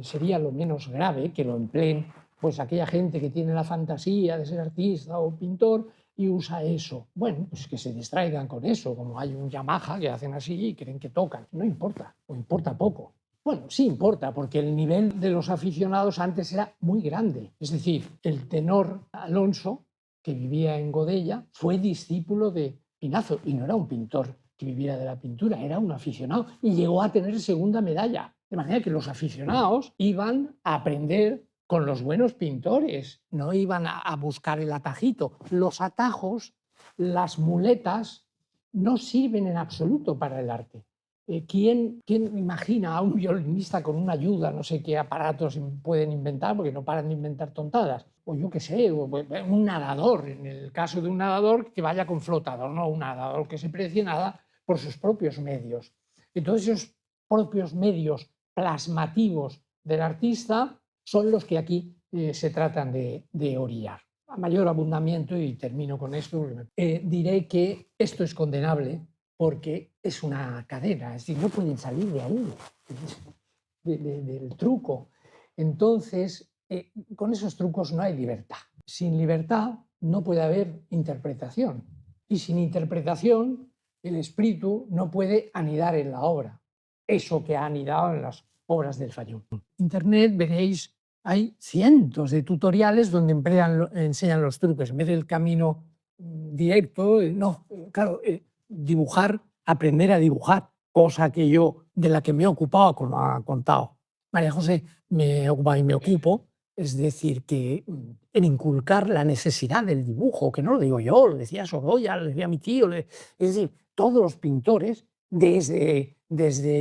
sería lo menos grave, que lo empleen pues aquella gente que tiene la fantasía de ser artista o pintor y usa eso. Bueno, pues que se distraigan con eso, como hay un Yamaha que hacen así y creen que tocan. No importa, o importa poco. Bueno, sí importa, porque el nivel de los aficionados antes era muy grande. Es decir, el tenor Alonso, que vivía en Godella, fue discípulo de Pinazo, y no era un pintor que viviera de la pintura, era un aficionado, y llegó a tener segunda medalla. De manera que los aficionados iban a aprender con los buenos pintores, no iban a buscar el atajito. Los atajos, las muletas, no sirven en absoluto para el arte. ¿Quién imagina a un violinista con una ayuda? No sé qué aparatos pueden inventar, porque no paran de inventar tontadas. O yo qué sé, un nadador, en el caso de un nadador que vaya con flotador, no un nadador que se precie nada por sus propios medios. Entonces, esos propios medios plasmativos del artista son los que aquí se tratan de orillar. A mayor abundamiento, y termino con esto, diré que esto es condenable porque es una cadena, es decir, no pueden salir de ahí, del truco. Entonces, con esos trucos no hay libertad. Sin libertad no puede haber interpretación, y sin interpretación el espíritu no puede anidar en la obra, eso que ha anidado en las obras del Fayum. En Internet veréis, hay cientos de tutoriales donde enseñan los trucos, en vez del camino directo, no, claro, dibujar, aprender a dibujar, cosa que de la que me he ocupado, como ha contado María José, me ocupa y me ocupo, es decir, que en inculcar la necesidad del dibujo, que no lo digo yo, lo decía Sorolla, lo decía mi tío, es decir, todos los pintores desde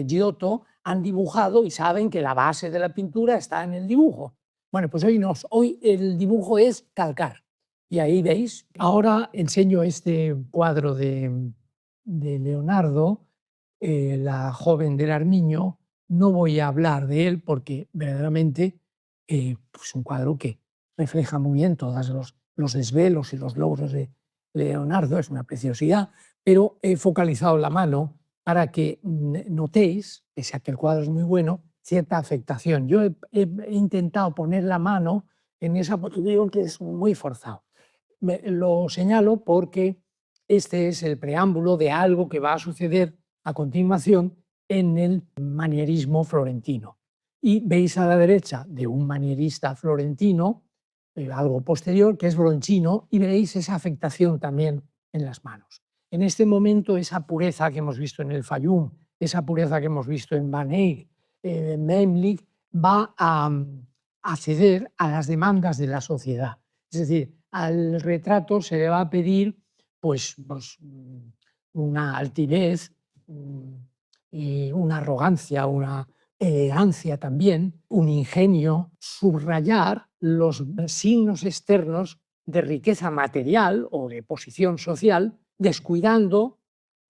Giotto han dibujado y saben que la base de la pintura está en el dibujo. Bueno, pues hoy el dibujo es calcar. Y ahí veis, ahora enseño este cuadro de Leonardo, la joven del Armiño, no voy a hablar de él porque verdaderamente es un cuadro que refleja muy bien todos los desvelos y los logros de Leonardo, es una preciosidad, pero he focalizado la mano para que notéis, pese a que el cuadro es muy bueno, cierta afectación. Yo he intentado poner la mano en esa posición que es muy forzado. Lo señalo porque este es el preámbulo de algo que va a suceder a continuación en el manierismo florentino. Y veis a la derecha de un manierista florentino, algo posterior, que es Broncino, y veréis esa afectación también en las manos. En este momento, esa pureza que hemos visto en el Fayum, esa pureza que hemos visto en Van Eyck, en Memling, va a ceder a las demandas de la sociedad. Es decir, al retrato se le va a pedir pues una altivez, y una arrogancia, una elegancia también, un ingenio, subrayar los signos externos de riqueza material o de posición social, descuidando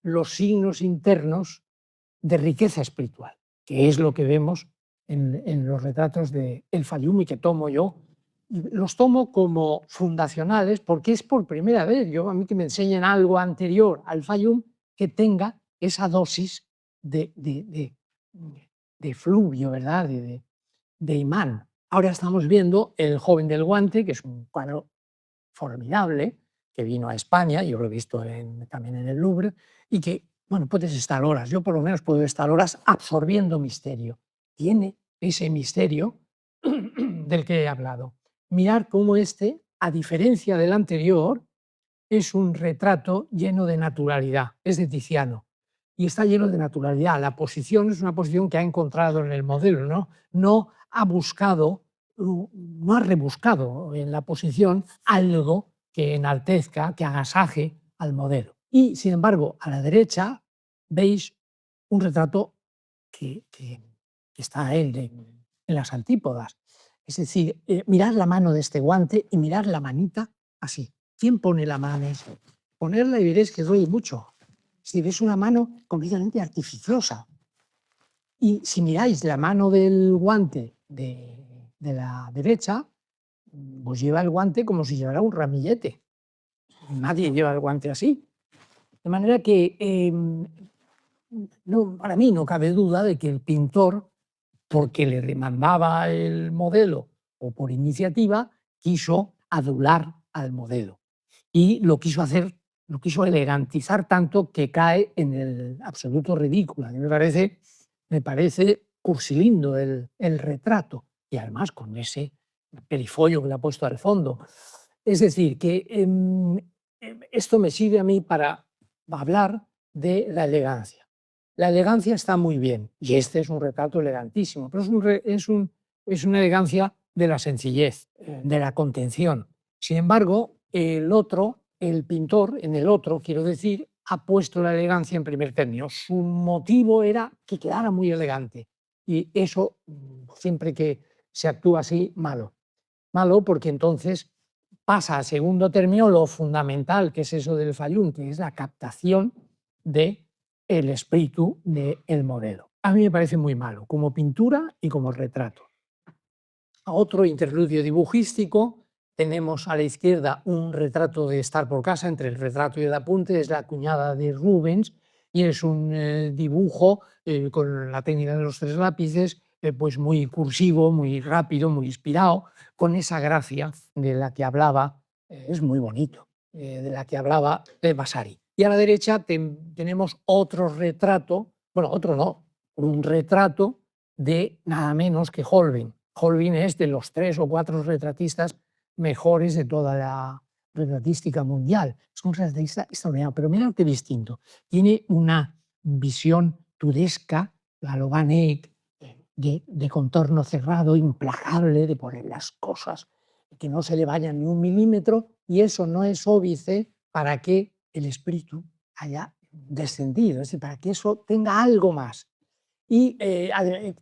los signos internos de riqueza espiritual, que es lo que vemos en los retratos de El Fayum y que tomo yo. Los tomo como fundacionales porque es por primera vez, a mí que me enseñen algo anterior al Fayum que tenga esa dosis de fluvio, ¿verdad? De imán. Ahora estamos viendo El joven del guante, que es un cuadro formidable, que vino a España, yo lo he visto también en el Louvre, y que, bueno, puedes estar horas, yo por lo menos puedo estar horas absorbiendo misterio. Tiene ese misterio del que he hablado. Mirar cómo este, a diferencia del anterior, es un retrato lleno de naturalidad, es de Tiziano, y está lleno de naturalidad. La posición es una posición que ha encontrado en el modelo, no ha buscado, no ha rebuscado en la posición algo que enaltezca, que agasaje al modelo. Y, sin embargo, a la derecha veis un retrato que está en las antípodas. Es decir, mirad la mano de este guante y mirad la manita así. ¿Quién pone la mano? Ponerla y veréis que duele mucho. Si ves una mano completamente artificiosa. Y si miráis la mano del guante de la derecha, pues lleva el guante como si llevara un ramillete. Nadie lleva el guante así. De manera que para mí no cabe duda de que el pintor, porque le demandaba el modelo o por iniciativa, quiso adular al modelo. Y lo quiso hacer, lo quiso elegantizar tanto que cae en el absoluto ridículo. A mí me parece cursilindo el retrato, y además con ese perifollo que le ha puesto al fondo. Es decir, que esto me sirve a mí para hablar de la elegancia. La elegancia está muy bien, y este es un retrato elegantísimo, pero es una elegancia de la sencillez, de la contención. Sin embargo, el otro, el pintor, en el otro, quiero decir, ha puesto la elegancia en primer término. Su motivo era que quedara muy elegante, y eso, siempre que se actúa así, malo. Malo porque entonces pasa a segundo término lo fundamental, que es eso del Fayum, que es la captación del espíritu del modelo. A mí me parece muy malo, como pintura y como retrato. A otro interludio dibujístico, tenemos a la izquierda un retrato de estar por casa, entre el retrato y el apunte, es la cuñada de Rubens, y es un dibujo con la técnica de los tres lápices, pues muy cursivo, muy rápido, muy inspirado, con esa gracia de la que hablaba, es muy bonito, de la que hablaba de Vasari. Y a la derecha tenemos otro retrato, bueno, otro no, un retrato de nada menos que Holbein. Holbein es de los 3 o 4 retratistas mejores de toda la retratística mundial. Es un retratista extraordinario, pero mira qué distinto. Tiene una visión turesca, la Van Eyck, de contorno cerrado, implacable, de poner las cosas, que no se le vayan ni un milímetro, y eso no es óbice para que el espíritu haya descendido, es decir, para que eso tenga algo más. Y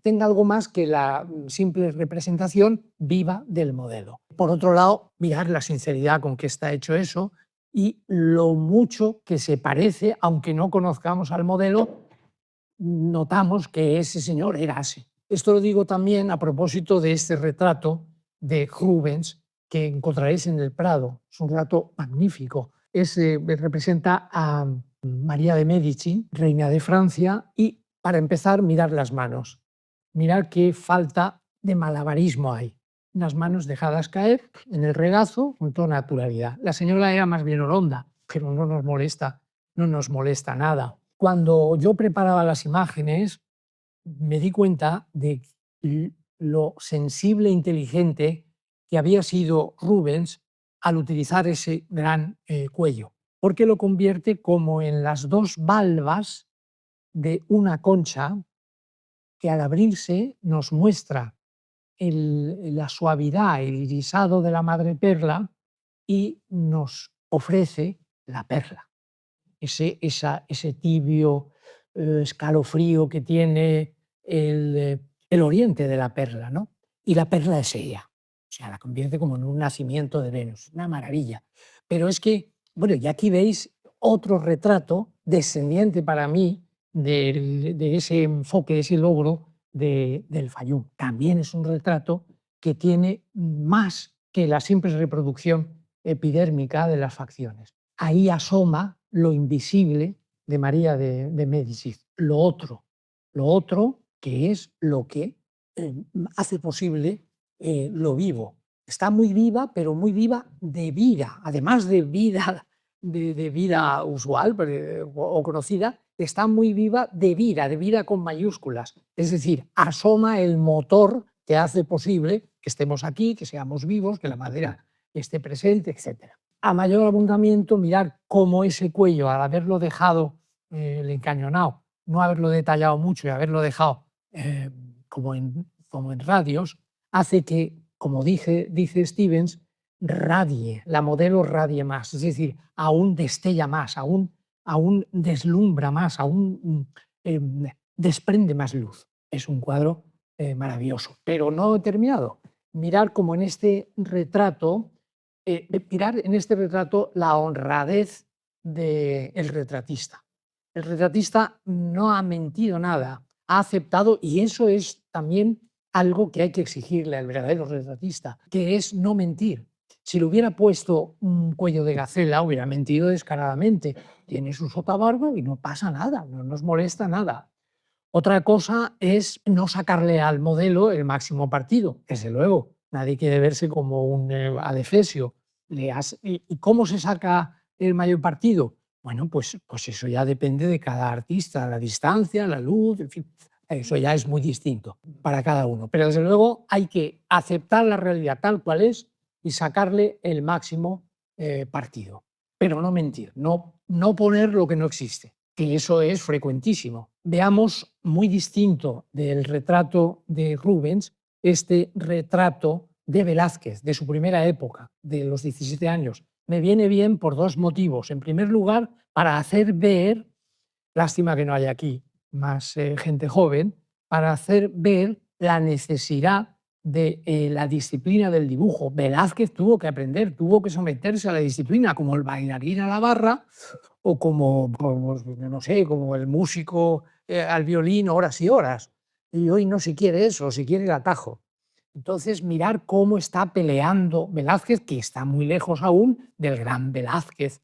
tenga algo más que la simple representación viva del modelo. Por otro lado, mirar la sinceridad con que está hecho eso y lo mucho que se parece, aunque no conozcamos al modelo, notamos que ese señor era así. Esto lo digo también a propósito de este retrato de Rubens que encontraréis en el Prado. Es un retrato magnífico. Representa a María de Médici, reina de Francia, y para empezar, mirar las manos. Mirar qué falta de malabarismo hay. Unas manos dejadas caer en el regazo con toda naturalidad. La señora era más bien oronda, pero no nos molesta nada. Cuando yo preparaba las imágenes, me di cuenta de lo sensible e inteligente que había sido Rubens al utilizar ese gran cuello, porque lo convierte como en las dos valvas de una concha que al abrirse nos muestra la suavidad, el irisado de la madreperla y nos ofrece la perla. Ese tibio escalofrío que tiene el oriente de la perla, ¿no? Y la perla es ella. O sea, la convierte como en un nacimiento de Venus. Una maravilla. Pero es que, bueno, y aquí veis otro retrato descendiente para mí de ese enfoque, de ese logro del Fayum. También es un retrato que tiene más que la simple reproducción epidérmica de las facciones. Ahí asoma lo invisible de María de Médicis, lo otro que es lo que hace posible lo vivo. Está muy viva, pero muy viva de vida, además de vida, de vida usual o conocida, está muy viva de vida con mayúsculas. Es decir, asoma el motor que hace posible que estemos aquí, que seamos vivos, que la madera esté presente, etc. A mayor abundamiento, mirar cómo ese cuello, al haberlo dejado el encañonado, no haberlo detallado mucho y haberlo dejado como en radios, hace que, como dice Stevens, radie, la modelo radie más, es decir, aún destella más, aún deslumbra más, aún desprende más luz. Es un cuadro maravilloso, pero no he terminado. Mirar como en este retrato, mirar en este retrato la honradez del retratista. El retratista no ha mentido nada, ha aceptado, y eso es también algo que hay que exigirle al verdadero retratista, que es no mentir. Si le hubiera puesto un cuello de gacela, hubiera mentido descaradamente. Tiene su sotabarba y no pasa nada, no nos molesta nada. Otra cosa es no sacarle al modelo el máximo partido, desde luego. Nadie quiere verse como un adefesio. ¿Y cómo se saca el mayor partido? Bueno, pues eso ya depende de cada artista, la distancia, la luz, en fin, eso ya es muy distinto para cada uno. Pero desde luego hay que aceptar la realidad tal cual es y sacarle el máximo partido. Pero no mentir, no poner lo que no existe, que eso es frecuentísimo. Veamos muy distinto del retrato de Rubens, este retrato de Velázquez, de su primera época, de los 17 años. Me viene bien por dos motivos. En primer lugar, para hacer ver, lástima que no haya aquí más gente joven, para hacer ver la necesidad de la disciplina del dibujo. Velázquez tuvo que aprender, tuvo que someterse a la disciplina, como el bailarín a la barra o como no sé, como el músico al violín horas y horas. Y hoy no se quiere eso, se quiere el atajo. Entonces, mirar cómo está peleando Velázquez, que está muy lejos aún del gran Velázquez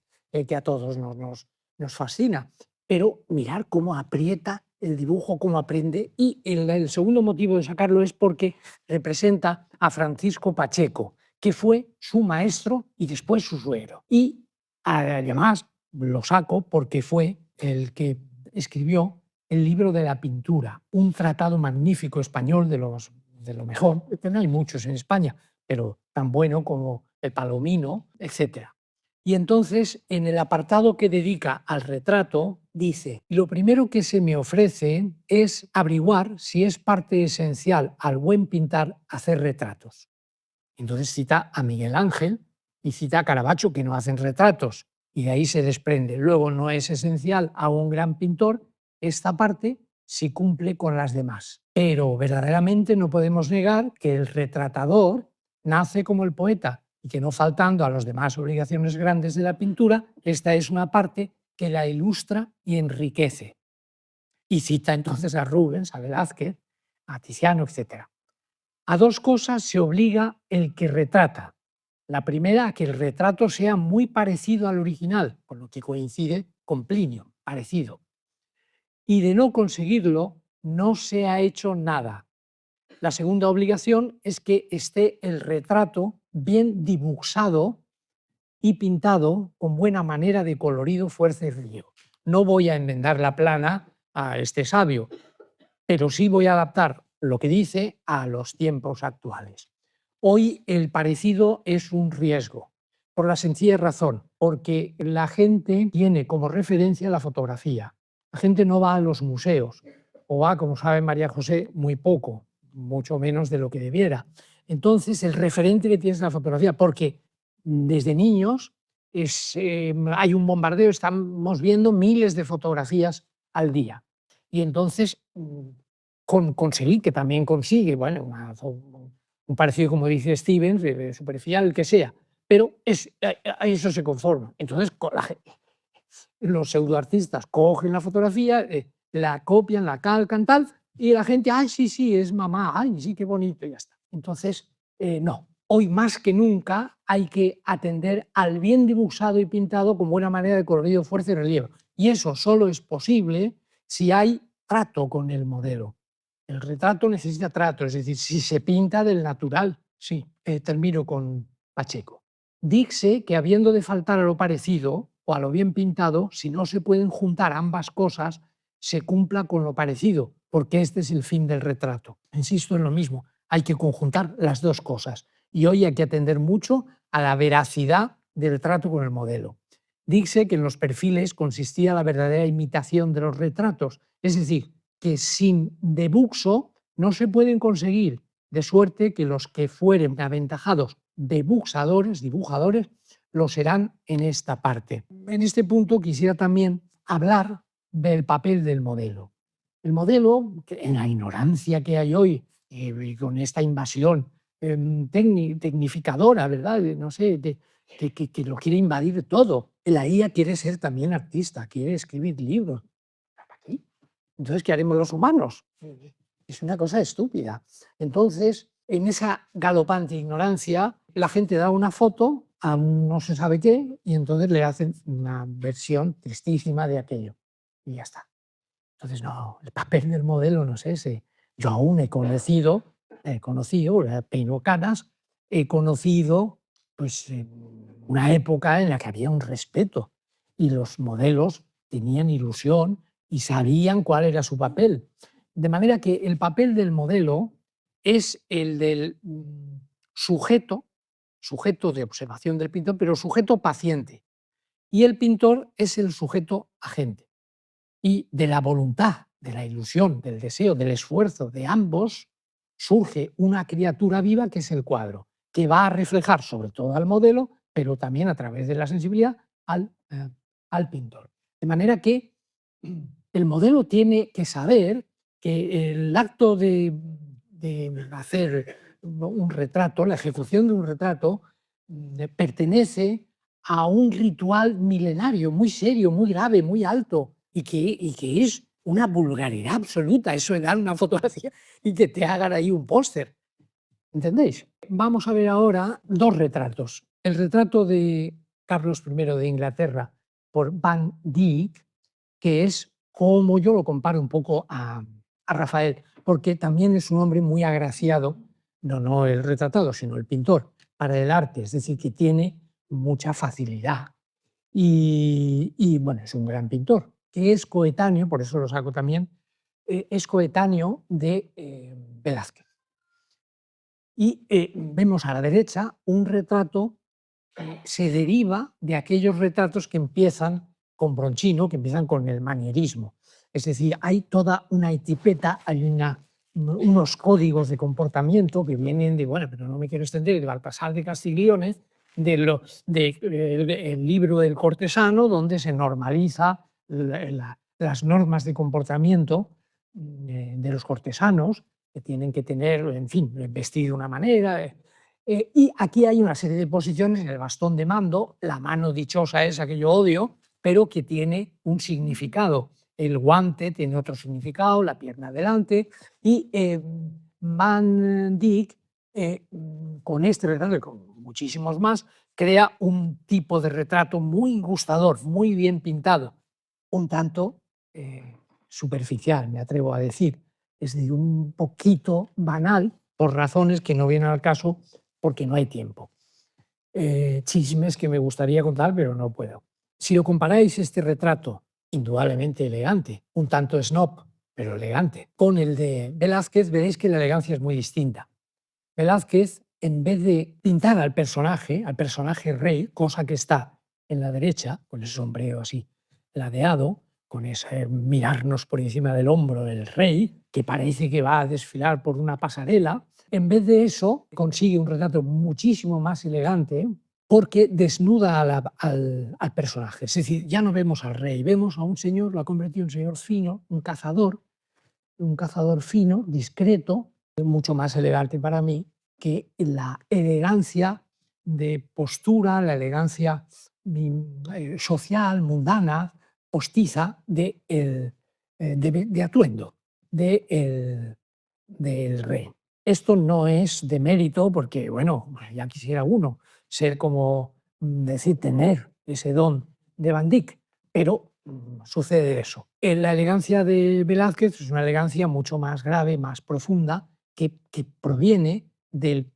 que a todos nos fascina, pero mirar cómo aprieta el dibujo, cómo aprende. Y el segundo motivo de sacarlo es porque representa a Francisco Pacheco, que fue su maestro y después su suegro. Y además lo saco porque fue el que escribió el libro de la pintura, un tratado magnífico español de lo mejor, que no hay muchos en España, pero tan bueno como el Palomino, etc. Y entonces, en el apartado que dedica al retrato, dice: lo primero que se me ofrece es averiguar si es parte esencial al buen pintar hacer retratos. Entonces cita a Miguel Ángel y cita a Caravaggio, que no hacen retratos, y de ahí se desprende. Luego, no es esencial a un gran pintor esta parte si cumple con las demás. Pero verdaderamente no podemos negar que el retratador nace como el poeta y que, no faltando a las demás obligaciones grandes de la pintura, esta es una parte que la ilustra y enriquece. Y cita entonces a Rubens, a Velázquez, a Tiziano, etc. A dos cosas se obliga el que retrata. La primera, a que el retrato sea muy parecido al original, con lo que coincide con Plinio, parecido. Y de no conseguirlo, no se ha hecho nada. La segunda obligación es que esté el retrato bien dibujado y pintado con buena manera de colorido, fuerza y brillo. No voy a enmendar la plana a este sabio, pero sí voy a adaptar lo que dice a los tiempos actuales. Hoy el parecido es un riesgo, por la sencilla razón, porque la gente tiene como referencia la fotografía. La gente no va a los museos, o va, como sabe María José, muy poco, mucho menos de lo que debiera. Entonces, el referente que tiene es la fotografía, porque desde niños hay un bombardeo, estamos viendo miles de fotografías al día. Y entonces conseguir, que también consigue, bueno, un parecido, como dice Stevens, superficial, el que sea, pero a eso se conforma. Entonces, los pseudoartistas cogen la fotografía, la copian, la calcan, tal, y la gente, ay, sí, sí, es mamá, ay, sí, qué bonito, y ya está. Entonces, no. Hoy más que nunca hay que atender al bien dibujado y pintado con buena manera de colorido, fuerza y relieve. Y eso solo es posible si hay trato con el modelo. El retrato necesita trato, es decir, si se pinta del natural. Sí, termino con Pacheco. Dice que habiendo de faltar a lo parecido o a lo bien pintado, si no se pueden juntar ambas cosas, se cumpla con lo parecido, porque este es el fin del retrato. Insisto en lo mismo, hay que conjuntar las dos cosas. Y hoy hay que atender mucho a la veracidad del trato con el modelo. Dice que en los perfiles consistía la verdadera imitación de los retratos, es decir, que sin debuxo no se pueden conseguir, de suerte que los que fueren aventajados dibujadores, lo serán en esta parte. En este punto quisiera también hablar del papel del modelo. El modelo, en la ignorancia que hay hoy, con esta invasión tecnificadora, ¿verdad? No sé, que lo quiere invadir todo. La IA quiere ser también artista, quiere escribir libros. ¿Aquí? Entonces, ¿qué haremos los humanos? Es una cosa estúpida. Entonces, en esa galopante ignorancia, la gente da una foto a no se sabe qué y entonces le hacen una versión tristísima de aquello. Y ya está. Entonces, no, el papel del modelo no es ese. Yo aún peino canas, he conocido pues, una época en la que había un respeto y los modelos tenían ilusión y sabían cuál era su papel. De manera que el papel del modelo es el del sujeto de observación del pintor, pero sujeto paciente. Y el pintor es el sujeto agente. Y de la voluntad, de la ilusión, del deseo, del esfuerzo de ambos, surge una criatura viva que es el cuadro, que va a reflejar sobre todo al modelo, pero también a través de la sensibilidad al pintor. De manera que el modelo tiene que saber que el acto de hacer un retrato, la ejecución de un retrato, pertenece a un ritual milenario, muy serio, muy grave, muy alto, y que es una vulgaridad absoluta, eso de dar una fotografía y que te hagan ahí un póster. ¿Entendéis? Vamos a ver ahora dos retratos. El retrato de Carlos I de Inglaterra por Van Dyck, que es como yo lo comparo un poco a Rafael, porque también es un hombre muy agraciado, no el retratado, sino el pintor, para el arte, es decir, que tiene mucha facilidad. Y bueno, es un gran pintor, que es coetáneo, por eso lo saco también, es coetáneo de Velázquez. Y vemos a la derecha un retrato que se deriva de aquellos retratos que empiezan con Bronchino, que empiezan con el manierismo. Es decir, hay toda una etiqueta, hay unos códigos de comportamiento que vienen de, bueno, pero no me quiero extender, de Baltasar de Castiglione, del libro del cortesano, donde se normaliza las normas de comportamiento de los cortesanos, que tienen que tener, en fin, vestir de una manera. Y aquí hay una serie de posiciones, el bastón de mando, la mano dichosa esa que yo odio, pero que tiene un significado. el guante tiene otro significado, la pierna delante, y Van Dyck, con este retrato y con muchísimos más, crea un tipo de retrato muy gustador, muy bien pintado, un tanto superficial, me atrevo a decir, es decir, un poquito banal, por razones que no vienen al caso porque no hay tiempo. Chismes que me gustaría contar, pero no puedo. Si lo comparáis este retrato, indudablemente elegante, un tanto snob, pero elegante, con el de Velázquez, veréis que la elegancia es muy distinta. Velázquez, en vez de pintar al personaje rey, cosa que está en la derecha, con ese sombrero así ladeado, con ese mirarnos por encima del hombro del rey, que parece que va a desfilar por una pasarela, en vez de eso consigue un retrato muchísimo más elegante porque desnuda al personaje. Es decir, ya no vemos al rey, vemos a un señor, lo ha convertido en un señor fino, un cazador fino, discreto, mucho más elegante para mí que la elegancia de postura, la elegancia social, mundana, postiza de atuendo del rey. Esto no es de mérito porque, bueno, ya quisiera uno ser como, decir, tener ese don de Van Dyck, pero sucede eso. La elegancia de Velázquez es una elegancia mucho más grave, más profunda, que proviene del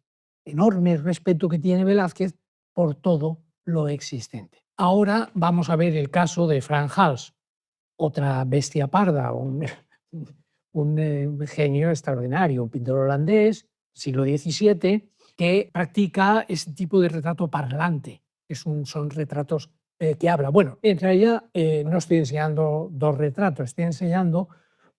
enorme respeto que tiene Velázquez por todo lo existente. Ahora vamos a ver el caso de Frans Hals, otra bestia parda, un genio extraordinario, un pintor holandés, siglo XVII, que practica ese tipo de retrato parlante, que son retratos que hablan. Bueno, en realidad no estoy enseñando dos retratos, estoy enseñando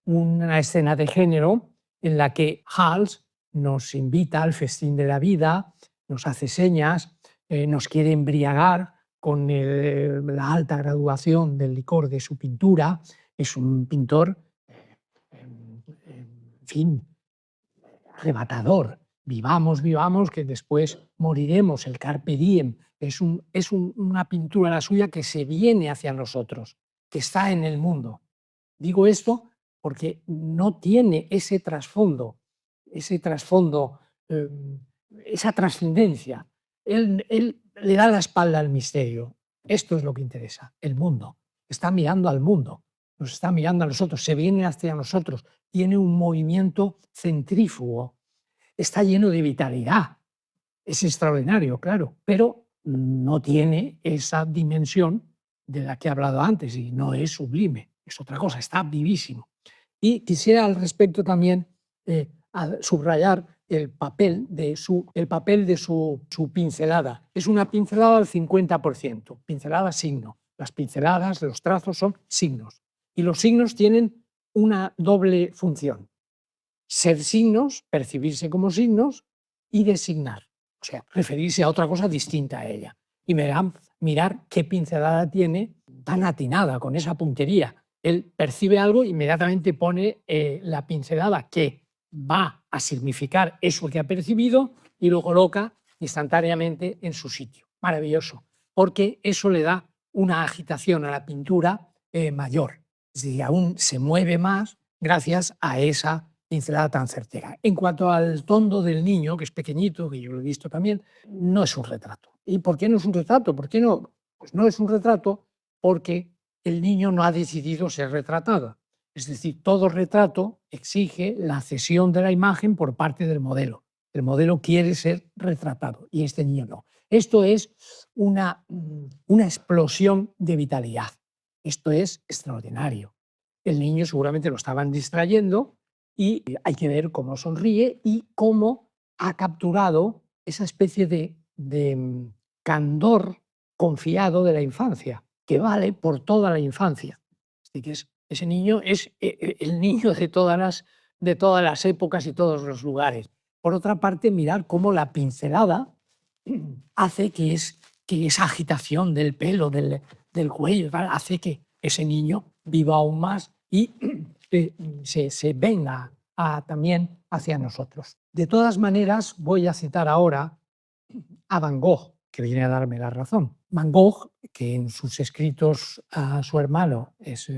una escena de género en la que Hals nos invita al festín de la vida, nos hace señas, nos quiere embriagar con la alta graduación del licor de su pintura. Es un pintor, en fin, arrebatador. Vivamos, vivamos, que después moriremos. El carpe diem es una pintura la suya que se viene hacia nosotros, que está en el mundo. Digo esto porque no tiene ese trasfondo, eh, esa trascendencia. Él le da la espalda al misterio. Esto es lo que interesa, el mundo. Está mirando al mundo, nos está mirando a nosotros, se viene hacia nosotros, tiene un movimiento centrífugo, está lleno de vitalidad. Es extraordinario, claro, pero no tiene esa dimensión de la que he hablado antes y no es sublime, es otra cosa, está vivísimo. Y quisiera al respecto también subrayar el papel de su pincelada. Es una pincelada al 50%, pincelada signo. Las pinceladas, los trazos son signos. Y los signos tienen una doble función. Ser signos, percibirse como signos y designar. O sea, referirse a otra cosa distinta a ella. Y mirar qué pincelada tiene tan atinada, con esa puntería. Él percibe algo e inmediatamente pone la pincelada que va a significar eso que ha percibido y lo coloca instantáneamente en su sitio. Maravilloso, porque eso le da una agitación a la pintura mayor. Es decir, aún se mueve más gracias a esa pincelada tan certera. En cuanto al tondo del niño, que es pequeñito, que yo lo he visto también, no es un retrato. ¿Y por qué no es un retrato? ¿Por qué no? Pues no es un retrato porque el niño no ha decidido ser retratado. Es decir, todo retrato exige la cesión de la imagen por parte del modelo. El modelo quiere ser retratado y este niño no. Esto es una explosión de vitalidad. Esto es extraordinario. El niño seguramente lo estaban distrayendo y hay que ver cómo sonríe y cómo ha capturado esa especie de candor confiado de la infancia, que vale por toda la infancia. Así que ese niño es el niño de todas las épocas y todos los lugares. Por otra parte, mirar cómo la pincelada hace que esa agitación del pelo, del cuello, hace que ese niño viva aún más y se venga también hacia nosotros. De todas maneras, voy a citar ahora a Van Gogh, que viene a darme la razón. Van Gogh, que en sus escritos a su hermano es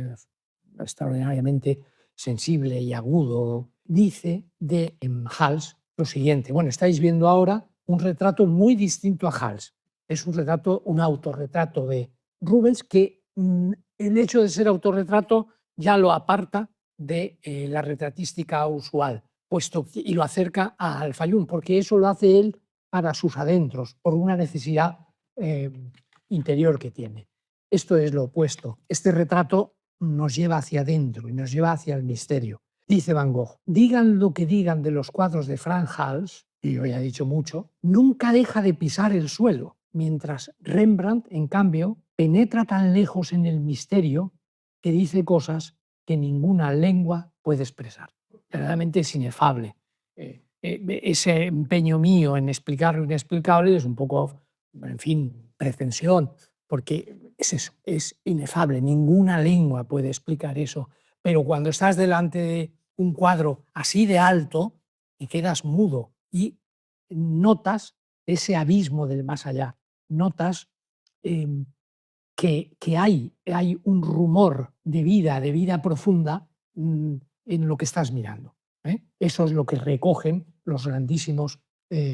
extraordinariamente sensible y agudo. Dice de Hals lo siguiente. Bueno, estáis viendo ahora un retrato muy distinto a Hals. Es un retrato, un autorretrato de Rubens que el hecho de ser autorretrato ya lo aparta de la retratística usual, y lo acerca a Al-Fayum, porque eso lo hace él para sus adentros, por una necesidad interior que tiene. Esto es lo opuesto. Este retrato nos lleva hacia adentro y nos lleva hacia el misterio. Dice Van Gogh, digan lo que digan de los cuadros de Frans Hals, y yo ya he dicho mucho, nunca deja de pisar el suelo, mientras Rembrandt, en cambio, penetra tan lejos en el misterio que dice cosas que ninguna lengua puede expresar. Verdaderamente es inefable. Ese empeño mío en explicar lo inexplicable es un poco, en fin, pretensión, porque es eso, es inefable. Ninguna lengua puede explicar eso. Pero cuando estás delante de un cuadro así de alto y quedas mudo y notas ese abismo del más allá, notas que hay un rumor de vida profunda en lo que estás mirando. Eso es lo que recogen los grandísimos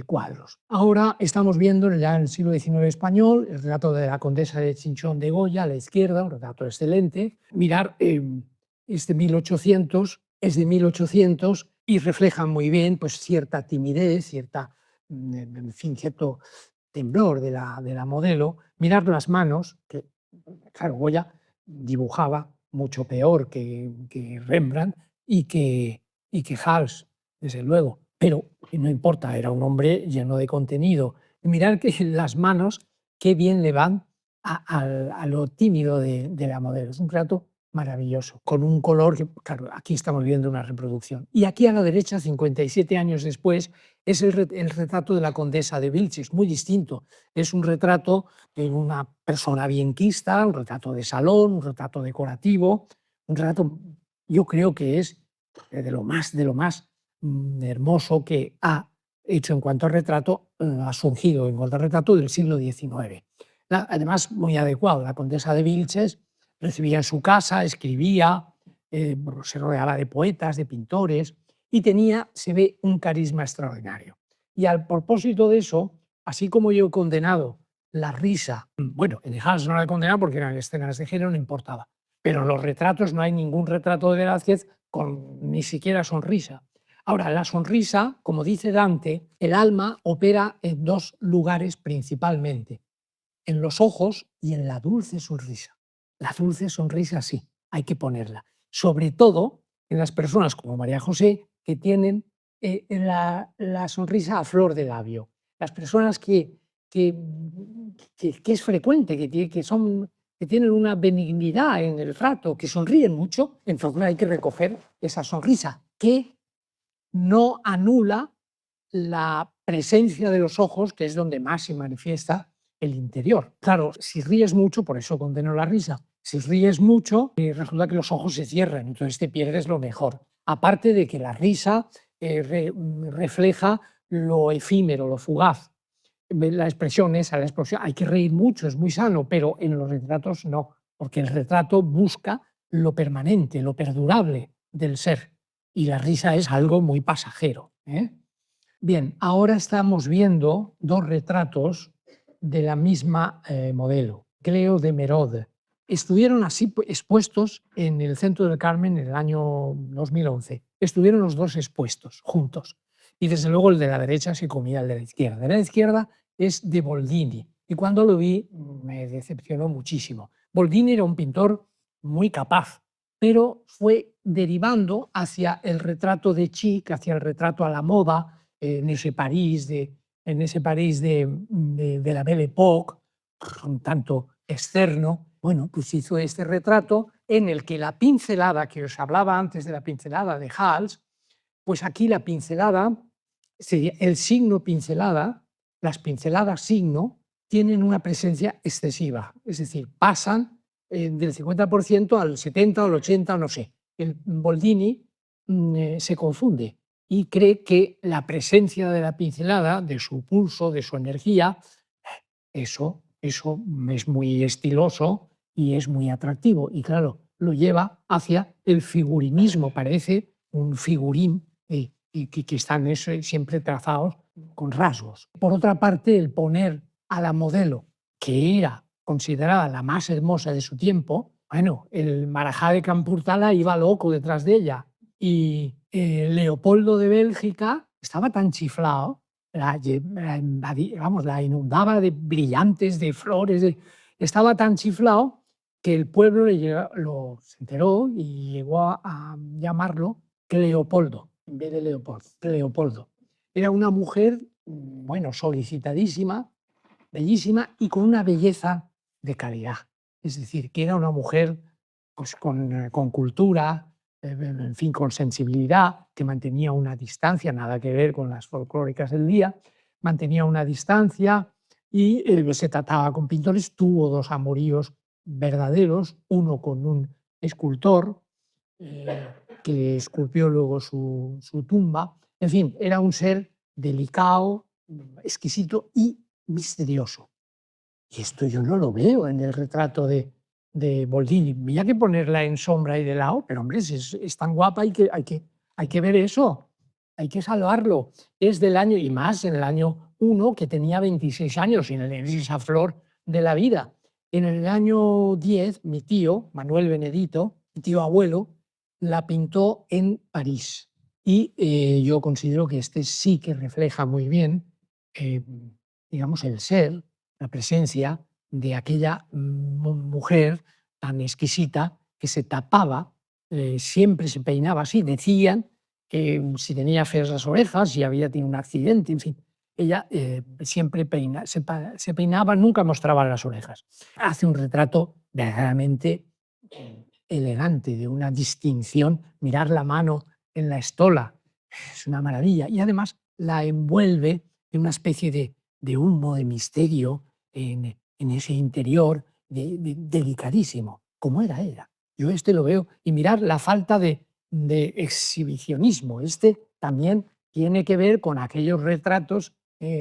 cuadros. Ahora estamos viendo ya en el siglo XIX español el retrato de la condesa de Chinchón de Goya a la izquierda, un retrato excelente. Mirar, es de 1800 y refleja muy bien pues, cierta timidez, en fin, cierto temblor de la modelo. Mirar las manos, que claro, Goya dibujaba mucho peor que Rembrandt y que Hals, desde luego, pero no importa, era un hombre lleno de contenido. Y mirad que las manos, qué bien le van a lo tímido de la modelo. Es un retrato maravilloso, con un color que, claro, aquí estamos viendo una reproducción. Y aquí a la derecha, 57 años después, es el retrato de la condesa de Vilches, muy distinto. Es un retrato de una persona bienquista, un retrato de salón, un retrato decorativo, un retrato, yo creo que es de lo más hermoso que ha hecho en cuanto a retrato, ha surgido en cuanto a retrato del siglo XIX. Además, muy adecuado. La condesa de Vilches recibía en su casa, escribía, se rodeaba de poetas, de pintores, y tenía, se ve, un carisma extraordinario. Y al propósito de eso, así como yo he condenado la risa, bueno, en Hals no la he condenado porque eran escenas de género, no importaba, pero en los retratos no hay ningún retrato de Velázquez con ni siquiera sonrisa. Ahora, la sonrisa, como dice Dante, el alma opera en dos lugares principalmente, en los ojos y en la dulce sonrisa. La dulce sonrisa sí, hay que ponerla. Sobre todo en las personas como María José, que tienen la sonrisa a flor de labio. Las personas que es frecuente, que tienen una benignidad en el trato, que sonríen mucho, entonces hay que recoger esa sonrisa, que no anula la presencia de los ojos, que es donde más se manifiesta el interior. Claro, si ríes mucho, por eso condeno la risa, si ríes mucho, resulta que los ojos se cierran, entonces te pierdes lo mejor. Aparte de que la risa refleja lo efímero, lo fugaz. La expresión esa, la expresión, hay que reír mucho, es muy sano, pero en los retratos no, porque el retrato busca lo permanente, lo perdurable del ser, y la risa es algo muy pasajero. Bien, ahora estamos viendo dos retratos de la misma modelo, Cleo de Merode. Estuvieron así expuestos en el Centro del Carmen en el año 2011. Estuvieron los dos expuestos juntos. Y desde luego el de la derecha se comía el de la izquierda. El de la izquierda es de Boldini. Y cuando lo vi me decepcionó muchísimo. Boldini era un pintor muy capaz, pero fue derivando hacia el retrato de chic, hacia el retrato a la moda, en ese París de la Belle Époque, un tanto externo. Bueno, pues hizo este retrato en el que la pincelada, que os hablaba antes de la pincelada de Hals, pues aquí la pincelada, el signo pincelada, las pinceladas signo, tienen una presencia excesiva, es decir, pasan del 50% al 70% o al 80%, no sé. El Boldini se confunde y cree que la presencia de la pincelada, de su pulso, de su energía, eso es muy estiloso y es muy atractivo. Y claro, lo lleva hacia el figurinismo, parece un figurín y que están siempre trazados con rasgos. Por otra parte, el poner a la modelo, que era considerada la más hermosa de su tiempo, bueno, el Marajá de Campurtala iba loco detrás de ella y Leopoldo de Bélgica estaba tan chiflado, la inundaba de brillantes, de flores, estaba tan chiflado que el pueblo se enteró y llegó a llamarlo Cleopoldo, en vez de Leopoldo, Cleopoldo. Era una mujer, bueno, solicitadísima, bellísima y con una belleza de calidad. Es decir, que era una mujer pues, con cultura, en fin, con sensibilidad, que mantenía una distancia, nada que ver con las folclóricas del día, mantenía una distancia y se trataba con pintores. Tuvo dos amoríos verdaderos, uno con un escultor que esculpió luego su tumba. En fin, era un ser delicado, exquisito y misterioso. Y esto yo no lo veo en el retrato de Boldini. Había que ponerla en sombra y de lado, pero hombre, si es tan guapa, hay que ver eso, hay que salvarlo. Es del año, y más en el año 1, que tenía 26 años, y en esa flor de la vida. En el año 10, mi tío, Manuel Benedito, mi tío abuelo, la pintó en París. Y yo considero que este sí que refleja muy bien, digamos, el ser, la presencia de aquella mujer tan exquisita que se tapaba, siempre se peinaba así. Decían que si tenía feas las orejas, si había tenido un accidente, en fin. Ella siempre se peinaba, nunca mostraba las orejas. Hace un retrato verdaderamente elegante, de una distinción. Mirar la mano en la estola es una maravilla. Y además la envuelve en una especie de humo, de misterio, en ese interior delicadísimo, como era ella. Yo lo veo, y mirar la falta de exhibicionismo. También tiene que ver con aquellos retratos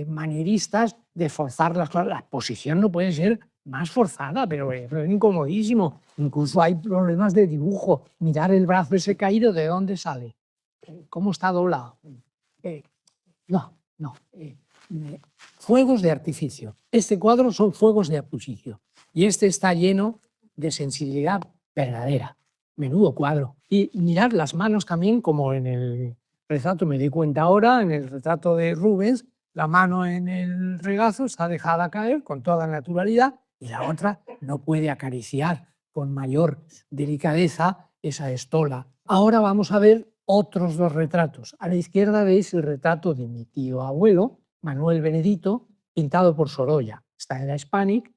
manieristas de forzar las cosas. La posición no puede ser más forzada, pero es incomodísimo. Incluso hay problemas de dibujo. Mirar el brazo ese caído, ¿de dónde sale? ¿Cómo está doblado? No. Fuegos de artificio. Este cuadro son fuegos de artificio. Y está lleno de sensibilidad verdadera. Menudo cuadro. Y mirar las manos también, como en el retrato, me di cuenta ahora, en el retrato de Rubens, la mano en el regazo está dejada caer con toda naturalidad y la otra no puede acariciar con mayor delicadeza esa estola. Ahora vamos a ver otros dos retratos. A la izquierda veis el retrato de mi tío abuelo, Manuel Benedito, pintado por Sorolla. Está en la Hispanic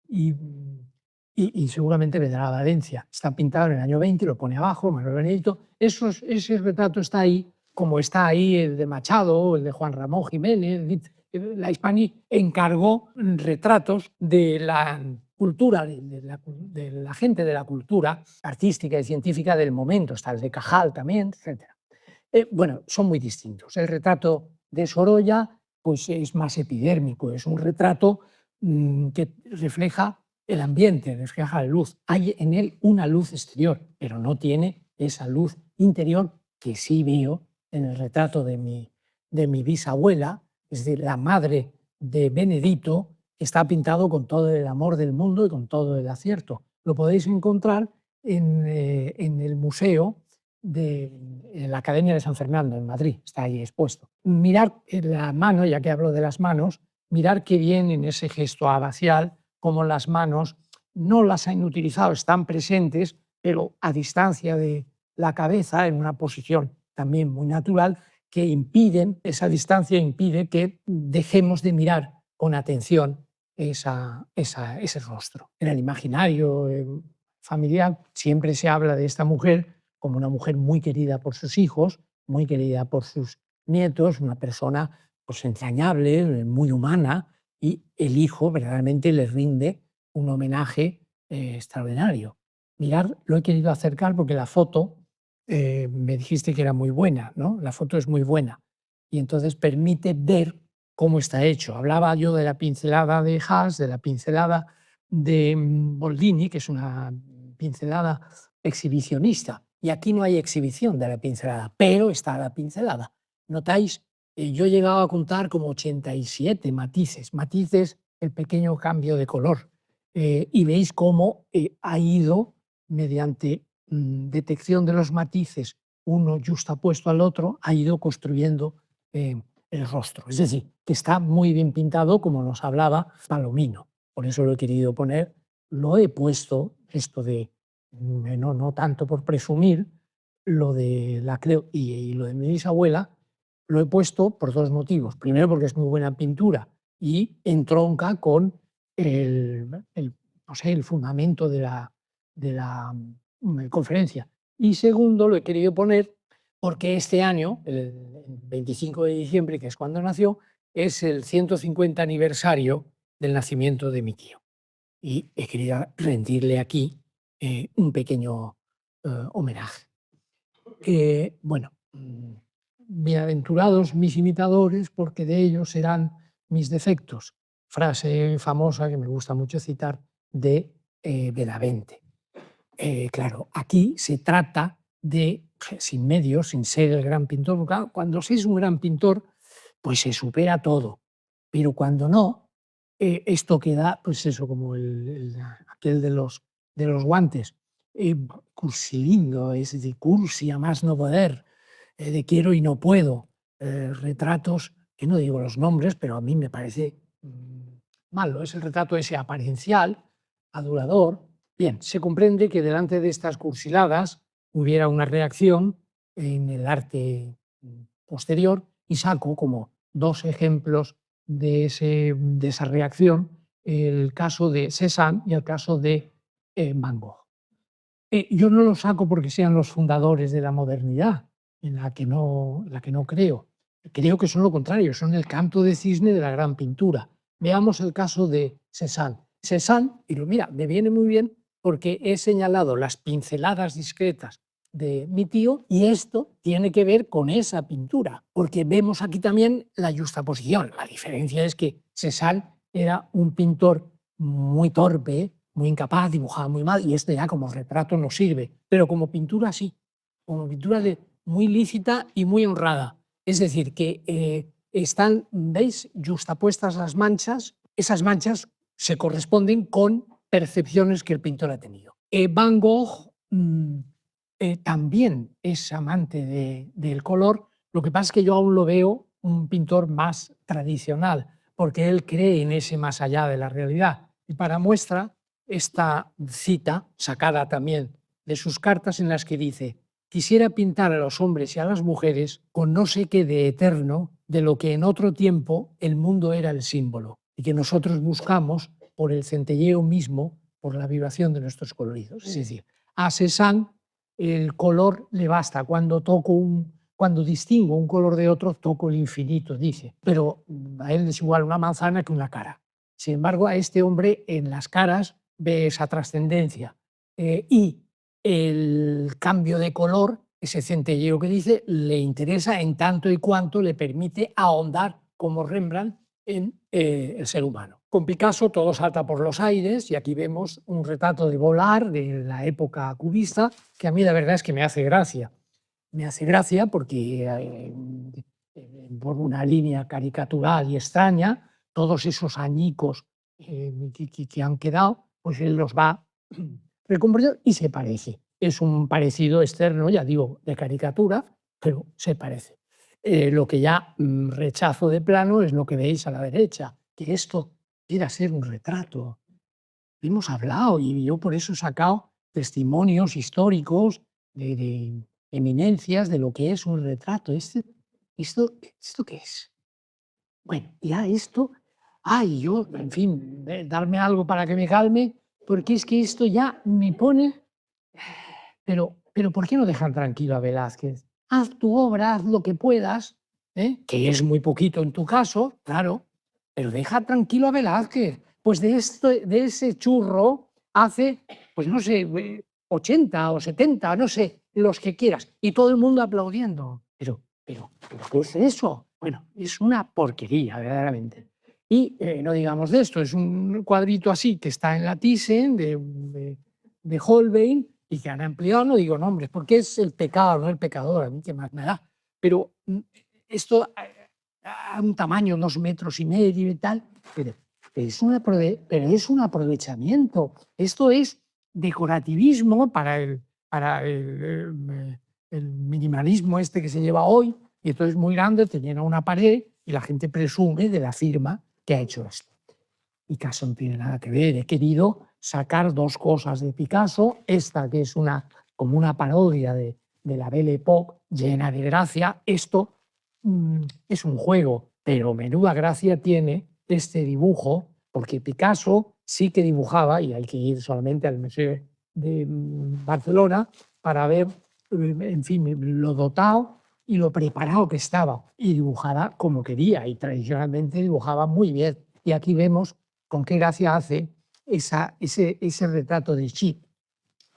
y seguramente vendrá a Valencia. Está pintado en el año 20, lo pone abajo, Manuel Benedito. Ese retrato está ahí, como está ahí el de Machado, el de Juan Ramón Jiménez. La Hispanic encargó retratos de la cultura, de la gente de la cultura artística y científica del momento. Está el de Cajal también, etc. Bueno, son muy distintos. El retrato de Sorolla pues, es más epidérmico, es un retrato que refleja el ambiente, refleja la luz. Hay en él una luz exterior, pero no tiene esa luz interior que sí veo en el retrato de mi bisabuela, es decir, la madre de Benedito, que está pintado con todo el amor del mundo y con todo el acierto. Lo podéis encontrar en el museo de la Academia de San Fernando, en Madrid, está ahí expuesto. Mirar la mano, ya que hablo de las manos, mirar qué bien en ese gesto abacial, como las manos no las han utilizado, están presentes, pero a distancia de la cabeza, en una posición también muy natural, que impiden, esa distancia impide que dejemos de mirar con atención ese rostro. En el imaginario familiar siempre se habla de esta mujer como una mujer muy querida por sus hijos, muy querida por sus nietos, una persona pues, entrañable, muy humana, y el hijo verdaderamente le rinde un homenaje extraordinario. Mirar, lo he querido acercar porque la foto, me dijiste que era muy buena, ¿no? La foto es muy buena y entonces permite ver cómo está hecho. Hablaba yo de la pincelada de Haas, de la pincelada de Boldini, que es una pincelada exhibicionista. Y aquí no hay exhibición de la pincelada, pero está la pincelada. Notáis, yo he llegado a contar como 87 matices. Matices, el pequeño cambio de color. Y veis cómo ha ido, mediante detección de los matices, uno justapuesto al otro, ha ido construyendo el rostro. Es decir, que está muy bien pintado, como nos hablaba Palomino. Por eso lo he querido poner. Lo he puesto, esto de, no tanto por presumir, lo de la Creu y lo de mi bisabuela, lo he puesto por dos motivos. Primero, porque es muy buena pintura y entronca con no sé, el fundamento de la conferencia. Y segundo, lo he querido poner porque este año, el 25 de diciembre, que es cuando nació, es el 150 aniversario del nacimiento de mi tío. Y he querido rendirle aquí un pequeño homenaje. Bueno, bienaventurados mis imitadores, porque de ellos serán mis defectos. Frase famosa que me gusta mucho citar de Benavente. Claro, aquí se trata de, sin medios, sin ser el gran pintor, porque cuando se es un gran pintor, pues se supera todo. Pero cuando no, esto queda, pues eso, como aquel de los guantes, cursilingo, es de cursi a más no poder, de quiero y no puedo, retratos, que no digo los nombres, pero a mí me parece malo, es el retrato ese apariencial, adulador. Bien, se comprende que delante de estas cursiladas hubiera una reacción en el arte posterior y saco como dos ejemplos de esa reacción, el caso de Cézanne y el caso de Van Gogh. Yo no los saco porque sean los fundadores de la modernidad, en la que no creo. Creo que son lo contrario, son el canto de cisne de la gran pintura. Veamos el caso de Cézanne. Cézanne, y mira, me viene muy bien porque he señalado las pinceladas discretas de mi tío y esto tiene que ver con esa pintura, porque vemos aquí también la justaposición. La diferencia es que Cézanne era un pintor muy torpe, muy incapaz, dibujaba muy mal y este ya como retrato no sirve, pero como pintura sí, como pintura muy lícita y muy honrada. Es decir, que están, ¿veis?, justapuestas las manchas, esas manchas se corresponden con percepciones que el pintor ha tenido. Van Gogh también es amante del color, lo que pasa es que yo aún lo veo un pintor más tradicional, porque él cree en ese más allá de la realidad. Y para muestra, esta cita, sacada también de sus cartas, en las que dice: quisiera pintar a los hombres y a las mujeres con no sé qué de eterno de lo que en otro tiempo el mundo era el símbolo, y que nosotros buscamos por el centelleo mismo, por la vibración de nuestros coloridos. Es decir, a Cézanne el color le basta. Cuando distingo un color de otro, toco el infinito, dice. Pero a él es igual una manzana que una cara. Sin embargo, a este hombre en las caras ve esa trascendencia. Y el cambio de color, ese centelleo que dice, le interesa en tanto y cuanto le permite ahondar, como Rembrandt, en el ser humano. Con Picasso todo salta por los aires y aquí vemos un retrato de Vollard de la época cubista que a mí la verdad es que me hace gracia. Me hace gracia porque por una línea caricatural y extraña, todos esos añicos que han quedado, pues él los va recomponiendo y se parece. Es un parecido externo, ya digo, de caricatura, pero se parece. Lo que ya rechazo de plano es lo que veis a la derecha, que esto quiera ser un retrato. Hemos hablado y yo por eso he sacado testimonios históricos de eminencias de lo que es un retrato. ¿Esto qué es? Bueno, ya esto, yo, en fin, darme algo para que me calme, porque es que esto ya me pone... Pero ¿por qué no dejan tranquilo a Velázquez? Haz tu obra, haz lo que puedas, que es muy poquito en tu caso, claro, pero deja tranquilo a Velázquez. Pues de ese churro hace, pues no sé, 80 o 70, no sé, los que quieras, y todo el mundo aplaudiendo. Pero ¿qué es eso? Bueno, es una porquería, verdaderamente. Y no digamos de esto, es un cuadrito así que está en la Thyssen de Holbein, y que han ampliado, no digo nombres, porque es el pecado, no el pecador, a mí qué más me da. Pero esto a un tamaño, 2,5 metros y tal, pero pero es un aprovechamiento. Esto es decorativismo para el minimalismo este que se lleva hoy, y entonces es muy grande, te llena una pared y la gente presume de la firma que ha hecho esto. Picasso no tiene nada que ver. He querido sacar dos cosas de Picasso, esta que es como una parodia de la Belle Époque, llena de gracia. Esto es un juego, pero menuda gracia tiene este dibujo, porque Picasso sí que dibujaba, y hay que ir solamente al Museo de Barcelona para ver, en fin, lo dotado y lo preparado que estaba, y dibujaba como quería, y tradicionalmente dibujaba muy bien. Y aquí vemos con qué gracia hace ese retrato de Chip,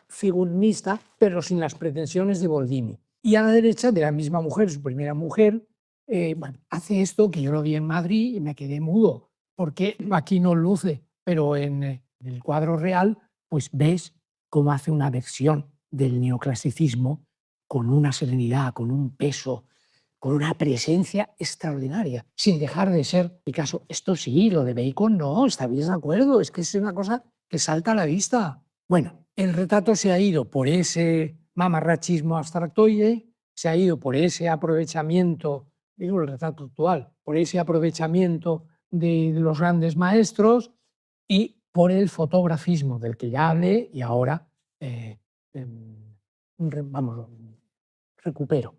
figurista, pero sin las pretensiones de Boldini. Y a la derecha, de la misma mujer, su primera mujer, bueno, hace esto que yo lo vi en Madrid y me quedé mudo, porque aquí no luce, pero en el cuadro real, pues ves cómo hace una versión del neoclasicismo con una serenidad, con un peso, con una presencia extraordinaria, sin dejar de ser Picasso. Esto sí, lo de Bacon no, ¿estáis de acuerdo? Es que es una cosa que salta a la vista. Bueno, el retrato se ha ido por ese mamarrachismo abstractoide, se ha ido por ese aprovechamiento, digo el retrato actual, por ese aprovechamiento de los grandes maestros y por el fotografismo del que ya hablé y ahora vamos, recupero.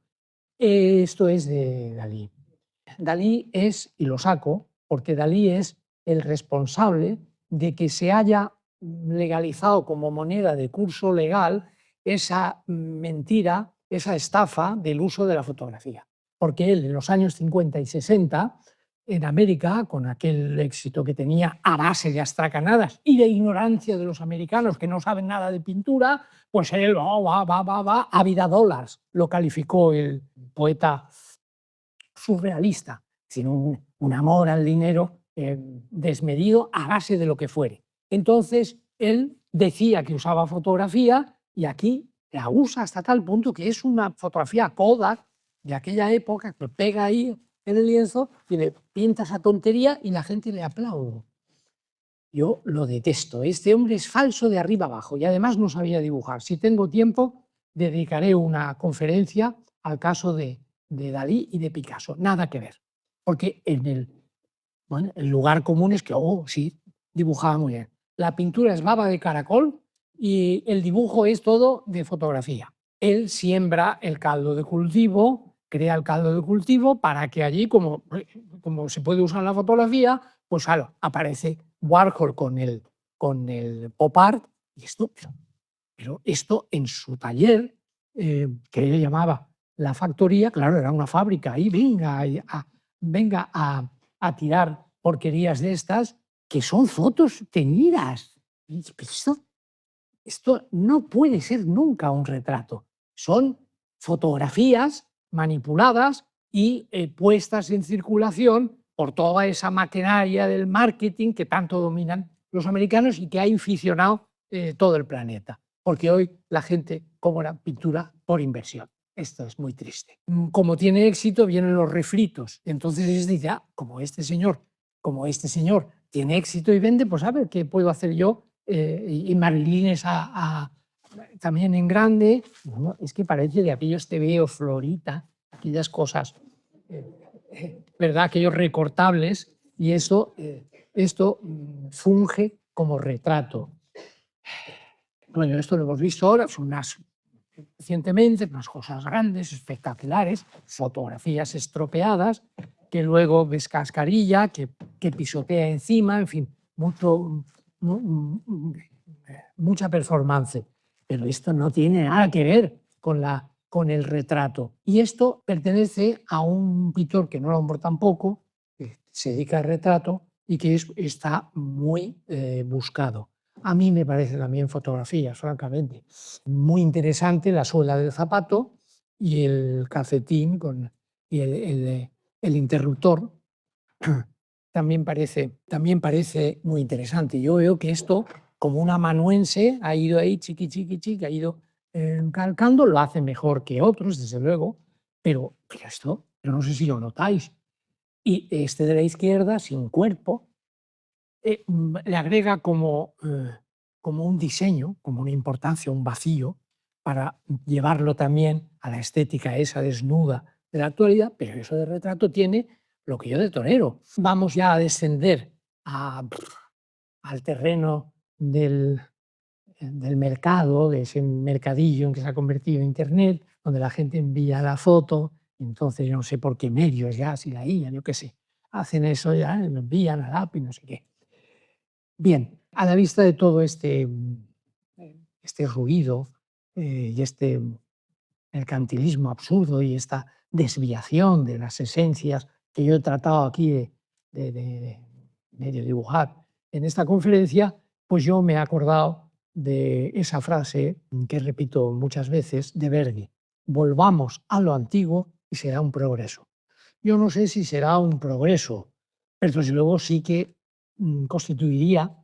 Esto es de Dalí. Dalí es, y lo saco, porque Dalí es el responsable de que se haya legalizado como moneda de curso legal esa mentira, esa estafa del uso de la fotografía. Porque él en los años 50 y 60, en América, con aquel éxito que tenía a base de astracanadas y de ignorancia de los americanos que no saben nada de pintura, pues él va, a vida dólares, lo calificó el poeta surrealista, sino un amor al dinero desmedido a base de lo que fuere. Entonces, él decía que usaba fotografía y aquí la usa hasta tal punto que es una fotografía Kodak de aquella época, que pega ahí en el lienzo, y pinta esa tontería y la gente le aplaude. Yo lo detesto. Este hombre es falso de arriba abajo y además no sabía dibujar. Si tengo tiempo, dedicaré una conferencia al caso de Dalí y de Picasso. Nada que ver. Porque el lugar común es que, oh, sí, dibujaba muy bien. La pintura es baba de caracol y el dibujo es todo de fotografía. Él siembra el caldo de cultivo, crea el caldo de cultivo para que allí, como se puede usar la fotografía, pues claro, aparece Warhol con el pop art. Y pero esto en su taller, que ella llamaba la factoría, claro, era una fábrica, y venga a tirar porquerías de estas, que son fotos teñidas. Esto no puede ser nunca un retrato. Son fotografías manipuladas y puestas en circulación por toda esa maquinaria del marketing que tanto dominan los americanos y que ha inficionado todo el planeta. Porque hoy la gente compra pintura por inversión. Esto es muy triste. Como tiene éxito, vienen los refritos. Entonces se dice, como este señor tiene éxito y vende, pues a ver qué puedo hacer yo. Y Marilines también en grande. Bueno, es que parece de aquellos tebeos, Florita, aquellas cosas, ¿verdad? Aquellos recortables, y esto funge como retrato. Bueno, esto lo hemos visto ahora, son recientemente unas cosas grandes, espectaculares, fotografías estropeadas, que luego ves cascarilla, que pisotea encima, en fin, mucha performance. Pero esto no tiene nada que ver con el retrato. Y esto pertenece a un pintor que no lo nombro tampoco, que se dedica al retrato y que está muy buscado. A mí me parece también fotografía, francamente. Muy interesante la suela del zapato y el calcetín y el interruptor. También parece muy interesante. Yo veo que esto como un amanuense ha ido ahí, chiqui, chiqui, chiqui, ha ido calcando, lo hace mejor que otros, desde luego, pero esto, yo no sé si lo notáis, y este de la izquierda, sin cuerpo, le agrega como un diseño, como una importancia, un vacío, para llevarlo también a la estética esa desnuda de la actualidad, pero eso de retrato tiene lo que yo de torero. Vamos ya a descender al terreno del mercado, de ese mercadillo en que se ha convertido Internet, donde la gente envía la foto, y entonces yo no sé por qué medios ya, si la IA, yo qué sé, hacen eso ya, lo envían al app y no sé qué. Bien, a la vista de todo este ruido y este mercantilismo absurdo y esta desviación de las esencias que yo he tratado aquí de medio dibujar en esta conferencia, pues yo me he acordado de esa frase que repito muchas veces de Verdi: volvamos a lo antiguo y será un progreso. Yo no sé si será un progreso, pero desde luego sí que constituiría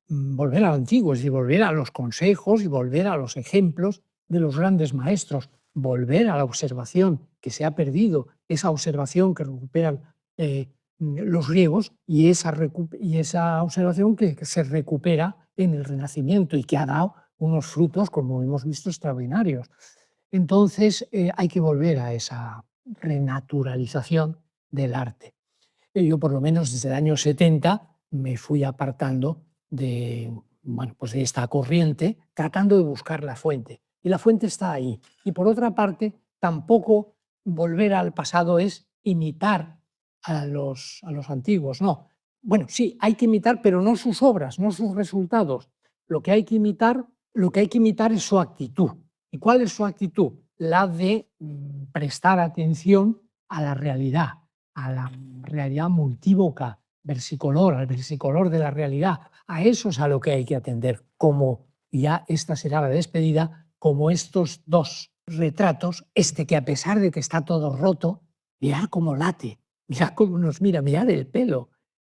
volver a lo antiguo, es decir, volver a los consejos y volver a los ejemplos de los grandes maestros, volver a la observación que se ha perdido, esa observación que recuperan los griegos y esa observación que se recupera en el Renacimiento y que ha dado unos frutos, como hemos visto, extraordinarios. Entonces hay que volver a esa renaturalización del arte. Yo, por lo menos desde el año 70, me fui apartando bueno, pues de esta corriente, tratando de buscar la fuente. Y la fuente está ahí. Y por otra parte, tampoco volver al pasado es imitar a los antiguos, no. Bueno, sí, hay que imitar, pero no sus obras, no sus resultados. Lo que hay que imitar es su actitud. ¿Y cuál es su actitud? La de prestar atención a la realidad multívoca, versicolor, al versicolor de la realidad. A eso es a lo que hay que atender, como ya esta será la despedida, como estos dos retratos, este que a pesar de que está todo roto, mirad cómo late, mirad cómo nos mira, mirad el pelo,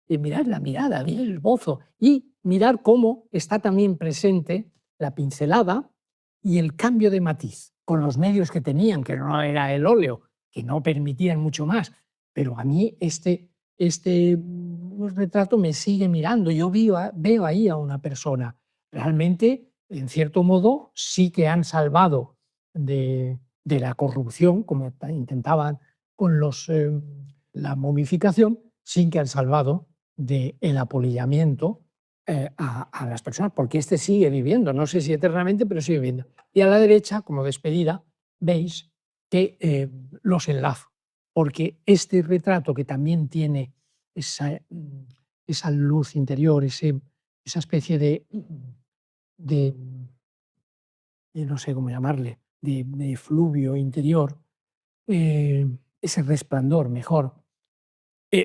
mirad la mirada, mirad el bozo y mirad cómo está también presente la pincelada y el cambio de matiz con los medios que tenían, que no era el óleo, que no permitían mucho más, pero a mí este retrato me sigue mirando. Yo veo ahí a una persona. Realmente, en cierto modo, sí que han salvado de la corrupción, como intentaban con la momificación, sí que han salvado del apolillamiento a las personas, porque este sigue viviendo, no sé si eternamente, pero sigue viviendo. Y a la derecha, como despedida, veis que los enlazo, porque este retrato que también tiene esa luz interior, esa especie de, no sé cómo llamarle, de fluvio interior, ese resplandor mejor,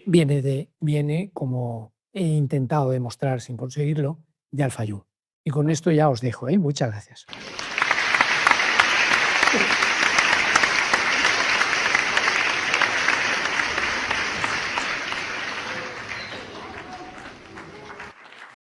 viene, como he intentado demostrar sin conseguirlo, de Al-Fayum. Y con esto ya os dejo. Muchas gracias.